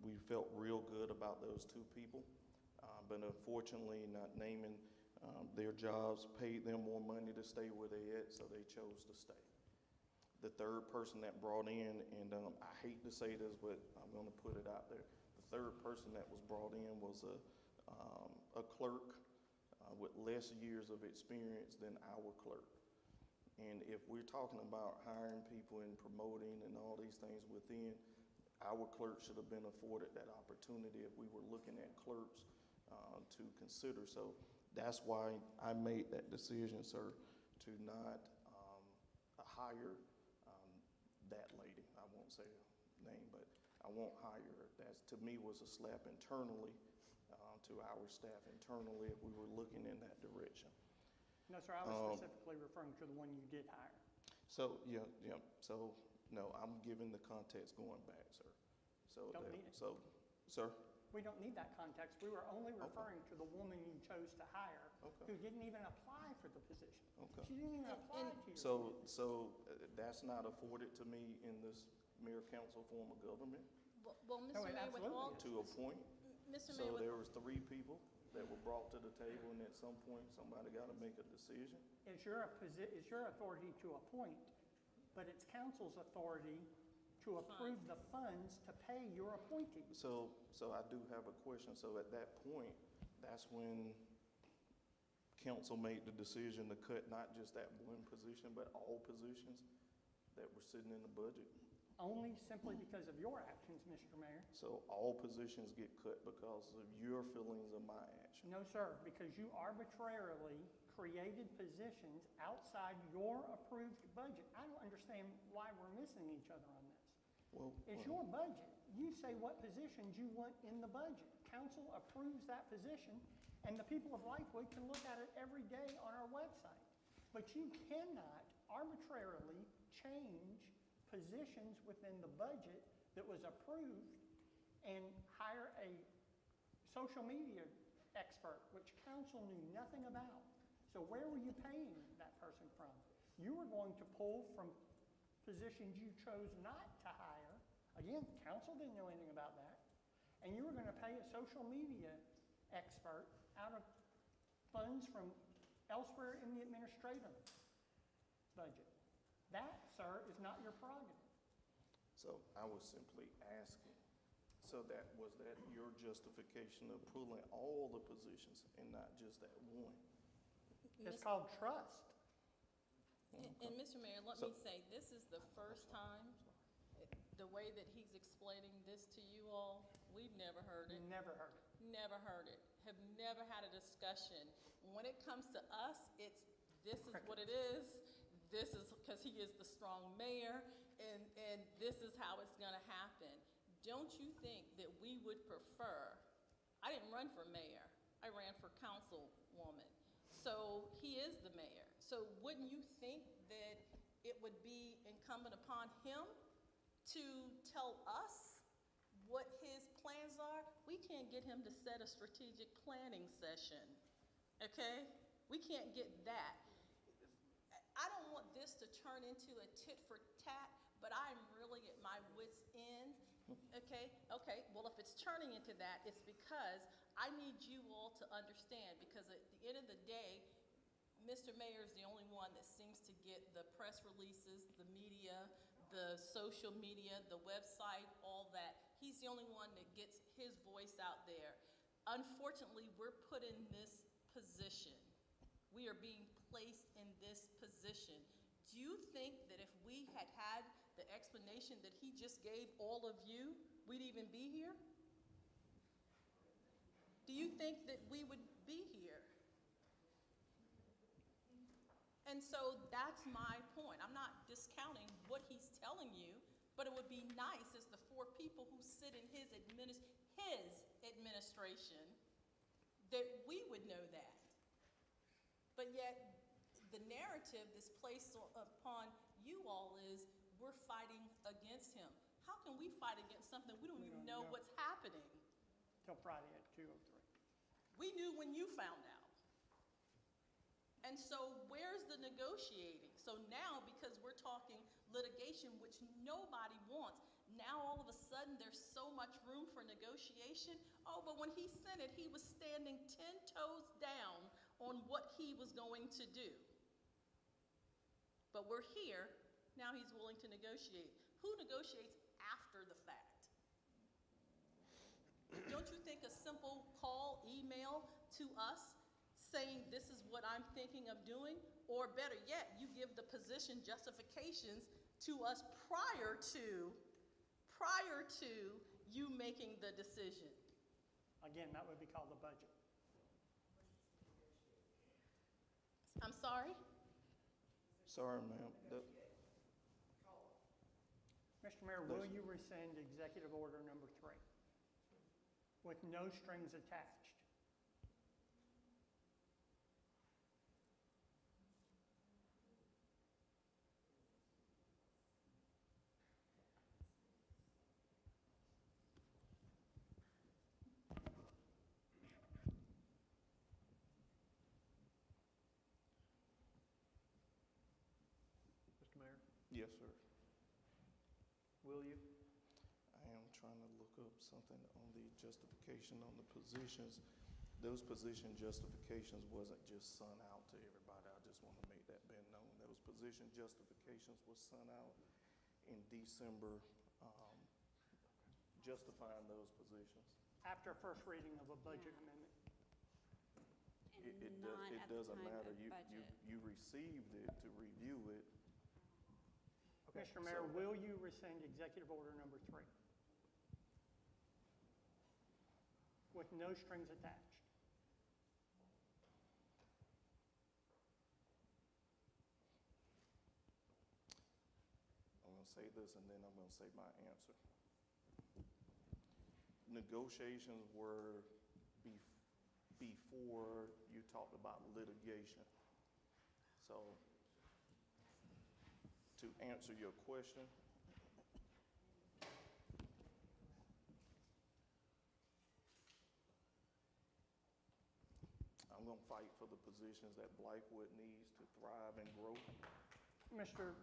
We felt real good about those 2 people, but unfortunately, not naming their jobs paid them more money to stay where they at, so they chose to stay. The 3rd person that brought in, and I hate to say this, but I'm going to put it out there. The 3rd person that was brought in was a clerk with less years of experience than our clerk. And if we're talking about hiring people and promoting and all these things within, our clerk should have been afforded that opportunity if we were looking at clerks to consider. So that's why I made that decision, sir, to not hire that lady. I won't say her name, but I won't hire her. That, to me, was a slap internally to our staff internally if we were looking in that direction. No, sir, I was specifically referring to the one you did hire. So, yeah, so, no, I'm giving the context going back, sir. So, Don't need it. So, sir? We don't need that context. We were only referring to the woman you chose to hire who didn't even apply for the position. Okay. She didn't even apply to your So that's not afforded to me in this mayor council form of government Well, No, Mr. it Mayor, with absolutely all, is. to appoint? Mr. So Mayor, with there was 3 people that were brought to the table, and at some point, somebody got to make a decision. It's your authority to appoint, but it's council's authority to approve the funds to pay your appointees. So I do have a question. So at that point, that's when council made the decision to cut not just that one position, but all positions that were sitting in the budget. Only simply because of your actions, Mr. Mayor. So all positions get cut because of your feelings of my action. No, sir, because you arbitrarily created positions outside your approved budget. I don't understand why we're missing each other on this. Well, It's your budget. You say what positions you want in the budget. Council approves that position, and the people of Blythewood can look at it every day on our website. But you cannot arbitrarily change positions within the budget that was approved and hire a social media expert, which council knew nothing about. So where were you paying that person from? You were going to pull from positions you chose not to hire. Again, council didn't know anything about that. And you were going to pay a social media expert out of funds from elsewhere in the administrative budget. That, sir, is not your prerogative. so I was simply asking, so was that your justification of pulling all the positions and not just that one? It's called trust. and Mr. Mayor, let So- me say, this is the first time, the way that he's explaining this to you all, we've never heard it. Never heard it. Never heard it, have never had a discussion. When it comes to us, this is what it is. This is because he is the strong mayor, and this is how it's gonna happen. Don't you think that we would prefer, I didn't run for mayor, I ran for councilwoman. So he is the mayor. So wouldn't you think that it would be incumbent upon him to tell us what his plans are, we can't get him to set a strategic planning session, okay? We can't get that. I don't want this to turn into a tit for tat, but I'm really at my wit's end, okay? Okay, well, if it's turning into that, it's because I need you all to understand, because at the end of the day, Mr. Mayor is the only one that seems to get the press releases, the media, the social media, the website, all that. He's the only one that gets his voice out there. Unfortunately, we're put in this position. We are being placed in this position. Do you think that if we had had the explanation that he just gave all of you, we'd even be here? Do you think that we would be here? And so that's my point. I'm not discounting what he's telling you, but it would be nice as the four people who sit in his administration that we would know that. But yet, the narrative that's placed upon you all is we're fighting against him. How can we fight against something we don't even know what's happening? Till Friday at 2:03. We knew when you found out. And so where's the negotiating? So now, because we're talking litigation, which nobody wants, now all of a sudden there's so much room for negotiation. Oh, but when he sent it, he was standing 10 toes down on what he was going to do. But we're here, now he's willing to negotiate. Who negotiates after the fact? Don't you think a simple call, email to us saying this is what I'm thinking of doing, or better yet, you give the position justifications to us prior to you making the decision? Again, that would be called the budget. I'm sorry? Sorry, ma'am. Mr. Mayor, will you rescind Executive Order number 3 with no strings attached? Mr. Mayor, Yes, sir. will you? I am trying to look up something on the justification on the positions. Those position justifications wasn't just sent out to everybody. I just want to make that been known. Those position justifications was sent out in December, justifying those positions. After first reading of a budget amendment. It Not at the doesn't time matter. of budget. You received it to review it. Mr. Mayor, So- will you rescind Executive Order number 3 with no strings attached? I'm going to say this and then I'm going to say my answer. Negotiations were before you talked about litigation. So to answer your question, I'm going to fight for the positions that Blythewood needs to thrive and grow. Mr.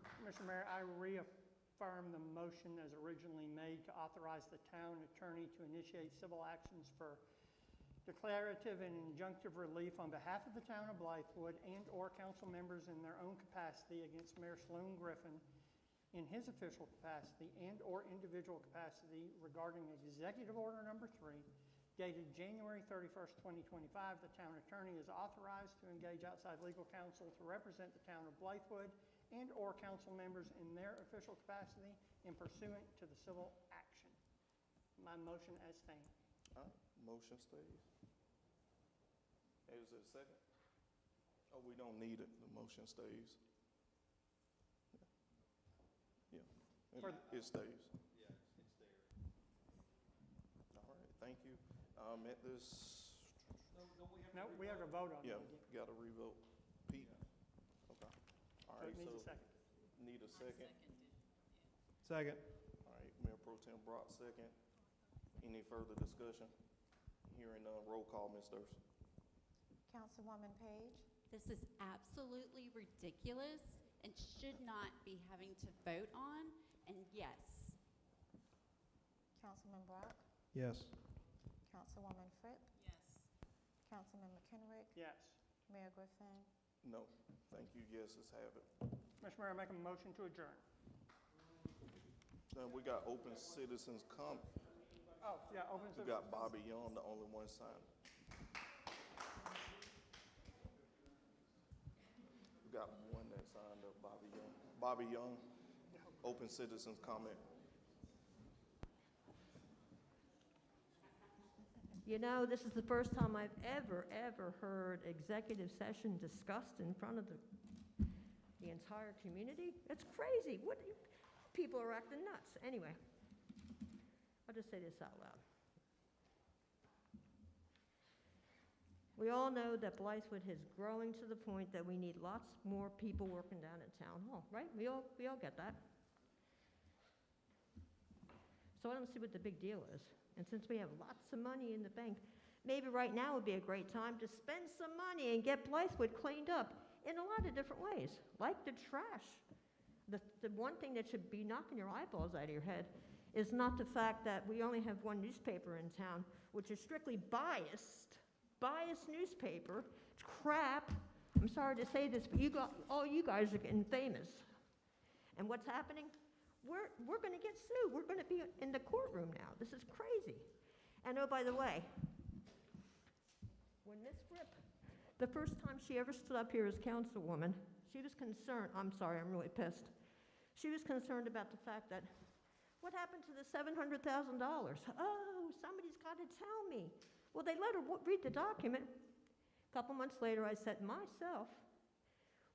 Mayor, I reaffirm the motion as originally made to authorize the town attorney to initiate civil actions for declarative and injunctive relief on behalf of the town of Blythewood and/or council members in their own capacity against Mayor Sloan Griffin in his official capacity and/or individual capacity regarding Executive Order number 3, dated January 31st, 2025. The town attorney is authorized to engage outside legal counsel to represent the town of Blythewood and/or council members in their official capacity in pursuant to the civil action. My motion as stated. All right, motion stays. Is there a second? Oh, we don't need it. The motion stays. Yeah, it stays. Yeah, it's there. All right, thank you. At this, No, we have to vote on it yeah, again. got to revote. Pete? Okay. All So right, it needs a so second. need a second. Second. All right, Mayor Pro Tem Brock, second. Any further discussion? Hearing none, roll call, Ms. Durst. Councilwoman Page, This is absolutely ridiculous and should not be having to vote on, and yes. Councilman Brock, Yes. Councilwoman Fripp, Yes. Councilman McKenrick, Yes. Mayor Griffin. No. Thank you. Yeses have it. Mr. Mayor, I make a motion to adjourn. Then we got open citizens comment. Oh, yeah, open We session. got Bobby Young, the only one signed. We got one that signed up, Bobby Young. Bobby Young, open citizens comment. You know, this is the first time I've ever heard executive session discussed in front of the entire community. It's crazy. People are acting nuts. Anyway, I'll just say this out loud. We all know that Blythewood is growing to the point that we need lots more people working down at Town Hall, right? We all get that. So I don't see what the big deal is. And since we have lots of money in the bank, maybe right now would be a great time to spend some money and get Blythewood cleaned up in a lot of different ways, like the trash. The one thing that should be knocking your eyeballs out of your head is not the fact that we only have one newspaper in town, which is strictly biased newspaper. It's crap. I'm sorry to say this, but all you guys are getting famous. And what's happening? We're going to get sued. We're going to be in the courtroom now. This is crazy. And oh, by the way, when Miss Fripp, the first time she ever stood up here as councilwoman, she was concerned. I'm sorry, I'm really pissed. She was concerned about the fact that, what happened to the $700,000? Oh, somebody's got to tell me. Well, they let her read the document. A couple months later, I said myself,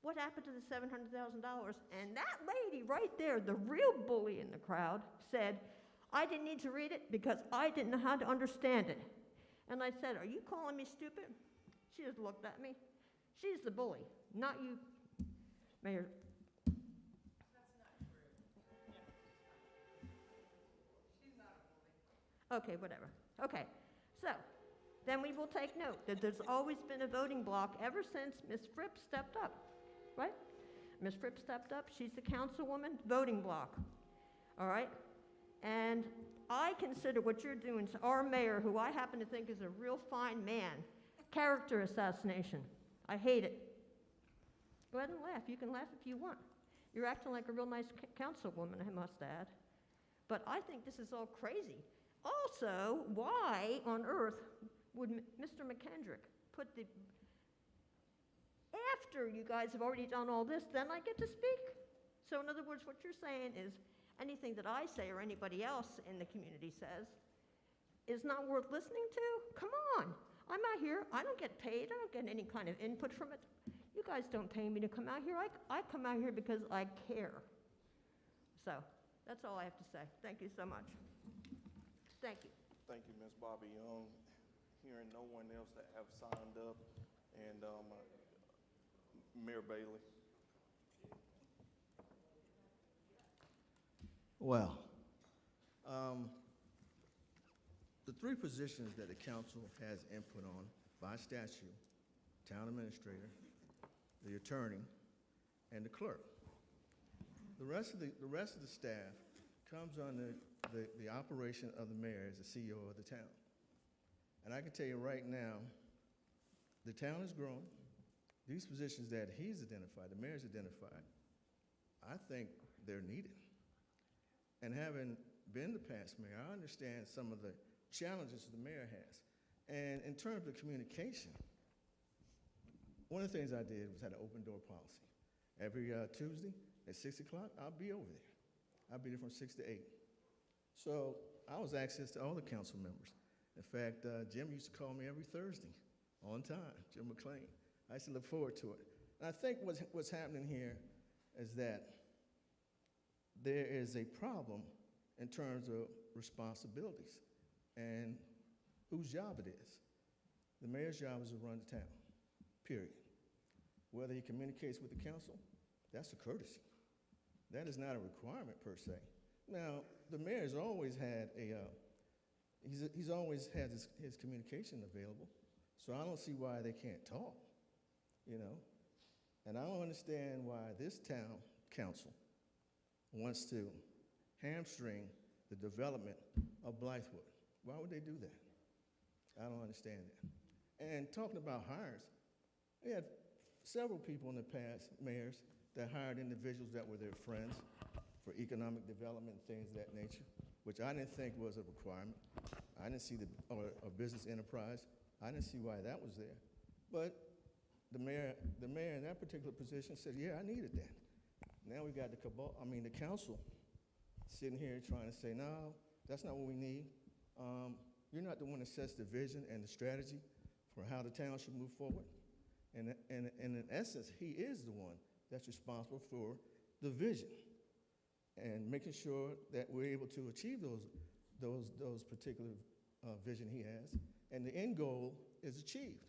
what happened to the $700,000? And that lady right there, the real bully in the crowd, said, I didn't need to read it because I didn't know how to understand it. And I said, are you calling me stupid? She just looked at me. She's the bully, not you, Mayor. That's not true. She's not a bully. Okay, whatever. Okay, so then we will take note that there's always been a voting block ever since Ms. Fripp stepped up. Right? Ms. Fripp stepped up. She's the councilwoman, voting block. All right? And I consider what you're doing to our mayor, who I happen to think is a real fine man, character assassination. I hate it. Go ahead and laugh. You can laugh if you want. You're acting like a real nice councilwoman, I must add. But I think this is all crazy. Also, why on earth would Mr. McKendrick put the... After you guys have already done all this, then I get to speak. So in other words, what you're saying is anything that I say or anybody else in the community says is not worth listening to? Come on. I'm out here. I don't get paid. I don't get any kind of input from it. You guys don't pay me to come out here. I come out here because I care. So that's all I have to say. Thank you so much. Thank you. Thank you, Ms. Bobby Young. Hearing no one else that have signed up, and Mayor Bailey. Well, the three positions that the council has input on by statute, town administrator, the attorney, and the clerk. The rest of the staff comes under the operation of the mayor as the CEO of the town. And I can tell you right now, the town is growing. These positions that he's identified, the mayor's identified, I think they're needed. And having been the past mayor, I understand some of the challenges the mayor has. And in terms of communication, one of the things I did was had an open door policy. Every Tuesday at 6 o'clock, I'll be over there. I'll be there from 6 to 8. So I was access to all the council members. In fact, Jim used to call me every Thursday on time, Jim McLean. I used to look forward to it. And I think what's happening here is that there is a problem in terms of responsibilities and whose job it is. The mayor's job is to run the town, period. Whether he communicates with the council, that's a courtesy. That is not a requirement per se. Now, the mayor's always had he's always had his communication available, so I don't see why they can't talk, you know? And I don't understand why this town council wants to hamstring the development of Blythewood. Why would they do that? I don't understand that. And talking about hires, we had several people in the past, mayors, that hired individuals that were their friends for economic development and things of that nature, which I didn't think was a requirement. I didn't see or a business enterprise. I didn't see why that was there. But the mayor in that particular position said, yeah, I needed that. Now we got the council sitting here trying to say, no, that's not what we need. You're not the one that sets the vision and the strategy for how the town should move forward. And in essence, he is the one that's responsible for the vision and making sure that we're able to achieve those particular vision he has, and the end goal is achieved.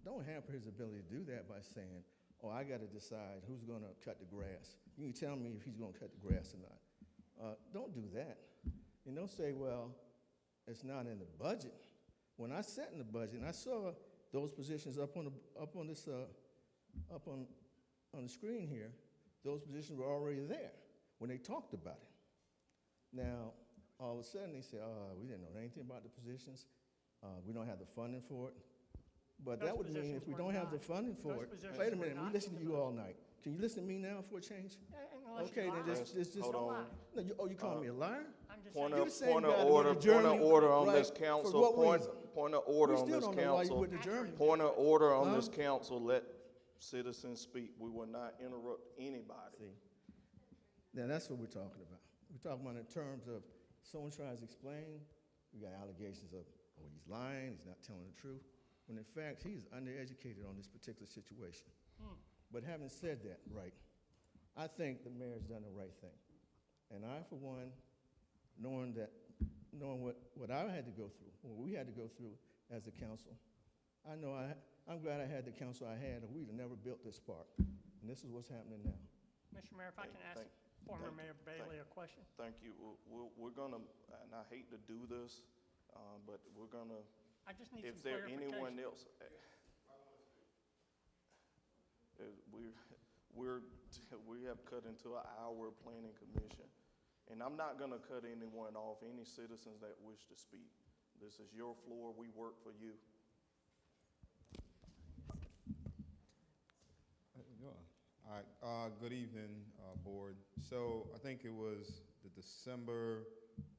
Don't hamper his ability to do that by saying, oh, I got to decide who's going to cut the grass. You can tell me if he's going to cut the grass or not. Don't do that. And don't say, well, it's not in the budget. When I sat in the budget and I saw those positions up on the screen here, those positions were already there when they talked about it. Now, all of a sudden they say, oh, we didn't know anything about the positions. We don't have the funding for it. But that would mean if we don't have the funding for it, wait a minute, we listened to you all night. Can you listen to me now for a change? Okay, then just Hold on. No, you call me a liar? Point You're of the same point guy of that order. went to Point of Germany, order on right, this for council. what Point reason? point of order We on still this don't know why you council. went to Germany. Point of order on Huh? this council. Let citizens speak. We will not interrupt anybody. See, now that's what we're talking about. We're talking about in terms of someone tries to explain, we got allegations of, oh, he's lying, he's not telling the truth, when in fact, he's undereducated on this particular situation. But having said that, right, I think the mayor's done the right thing. And I, for one, knowing what I had to go through, what we had to go through as a council, I'm glad I had the council I had, or we'd have never built this park. And this is what's happening now. Mr. Mayor, if I can ask former Mayor Bailey a question. Thank you. We're gonna, and I hate to do this, but we're gonna. I just need if some there clarification. anyone else, we have cut into an hour planning commission, and I'm not gonna cut anyone off. Any citizens that wish to speak, this is your floor. We work for you. All right, good evening, board. So I think it was the December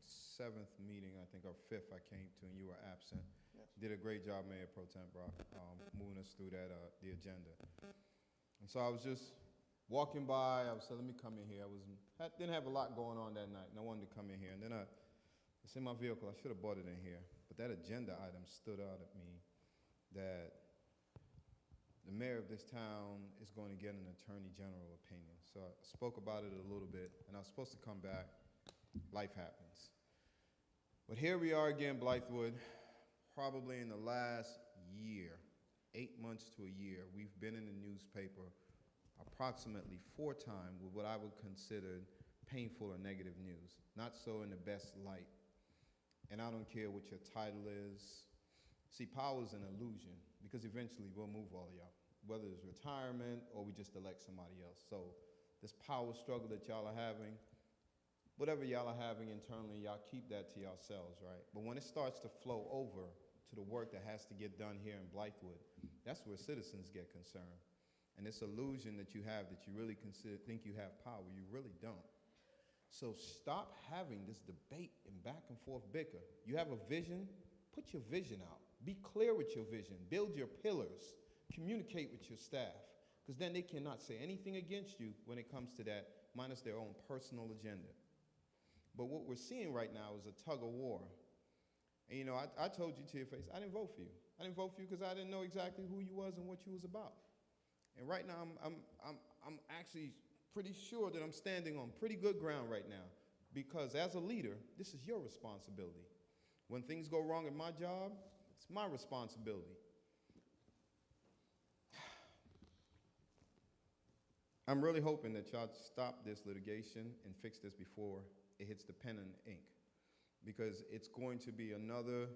7th meeting, I think, or 5th I came to, and you were absent. Yes. Did a great job, Mayor Pro Tem Brock, moving us through that, the agenda. And so I was just walking by, I said, let me come in here. Didn't have a lot going on that night, and I wanted to come in here. And then it's in my vehicle, I should have bought it in here, but that agenda item stood out at me that the mayor of this town is going to get an attorney general opinion. So I spoke about it a little bit, and I was supposed to come back. Life happens. But here we are again, Blythewood. Probably in the last year, 8 months to a year, we've been in the newspaper approximately 4 times with what I would consider painful or negative news, not so in the best light. And I don't care what your title is. See, power is an illusion, because eventually we'll move all of y'all, whether it's retirement or we just elect somebody else. So this power struggle that y'all are having, whatever y'all are having internally, y'all keep that to yourselves, right? But when it starts to flow over to the work that has to get done here in Blythewood, that's where citizens get concerned. And this illusion that you have that you really think you have power, you really don't. So stop having this debate and back and forth bicker. You have a vision, put your vision out. Be clear with your vision. Build your pillars. Communicate with your staff, because then they cannot say anything against you when it comes to that, minus their own personal agenda. But what we're seeing right now is a tug of war. And you know, I told you to your face, I didn't vote for you. I didn't vote for you because I didn't know exactly who you was and what you was about. And right now, I'm actually pretty sure that I'm standing on pretty good ground right now, because as a leader, this is your responsibility. When things go wrong at my job, it's my responsibility. I'm really hoping that y'all stop this litigation and fix this before it hits the pen and ink. because it's going to be another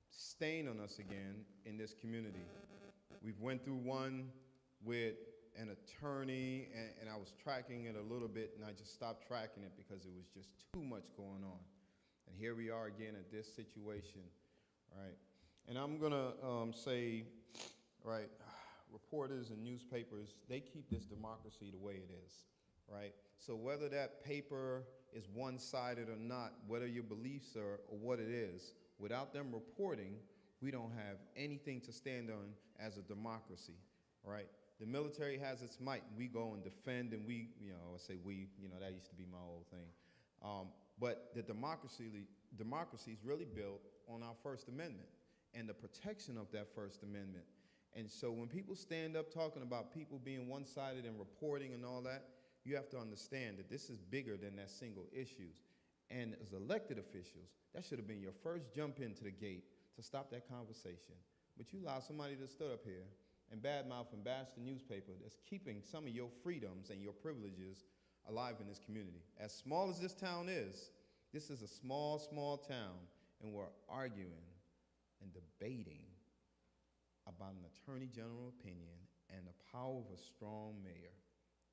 stain on us again in this community. We've went through one with an attorney, and I was tracking it a little bit, and I just stopped tracking it because it was just too much going on. And here we are again at this situation, right? And I'm gonna say, right, reporters and newspapers, they keep this democracy the way it is, right? So whether that paper is one-sided or not, whether your beliefs are or what it is, without them reporting, we don't have anything to stand on as a democracy, right? The military has its might. We go and defend, and we, I say we, that used to be my old thing. But the democracy is really built on our First Amendment and the protection of that First Amendment. And so when people stand up talking about people being one-sided and reporting and all that, you have to understand that this is bigger than that single issue. And as elected officials, that should have been your first jump into the gate to stop that conversation. But you allow somebody to stood up here and badmouth and bash the newspaper that's keeping some of your freedoms and your privileges alive in this community. As small as this town is, this is a small, small town, and we're arguing and debating about an attorney general opinion and the power of a strong mayor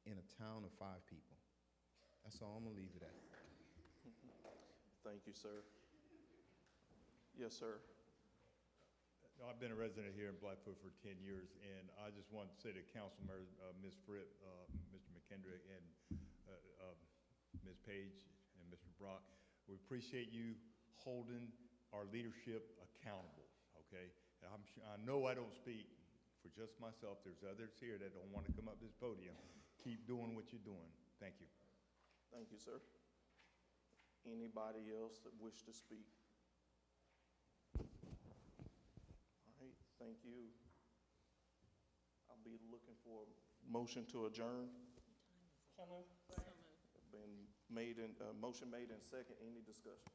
in a town of 5 people. That's all I'm gonna leave it at. Thank you, sir. Yes, sir. I've been a resident here in Blythewood for 10 years, and I just want to say to Council Members, Ms. Fripp, Mr. McKendrick, and Ms. Page, and Mr. Brock, we appreciate you holding our leadership accountable, okay? And I know I don't speak for just myself. There's others here that don't want to come up this podium. Keep doing what you're doing. Thank you. Thank you, sir. Anybody else that wish to speak? All right, thank you. I'll be looking for a motion to adjourn. So moved. Been made in, motion made in second. Any discussion?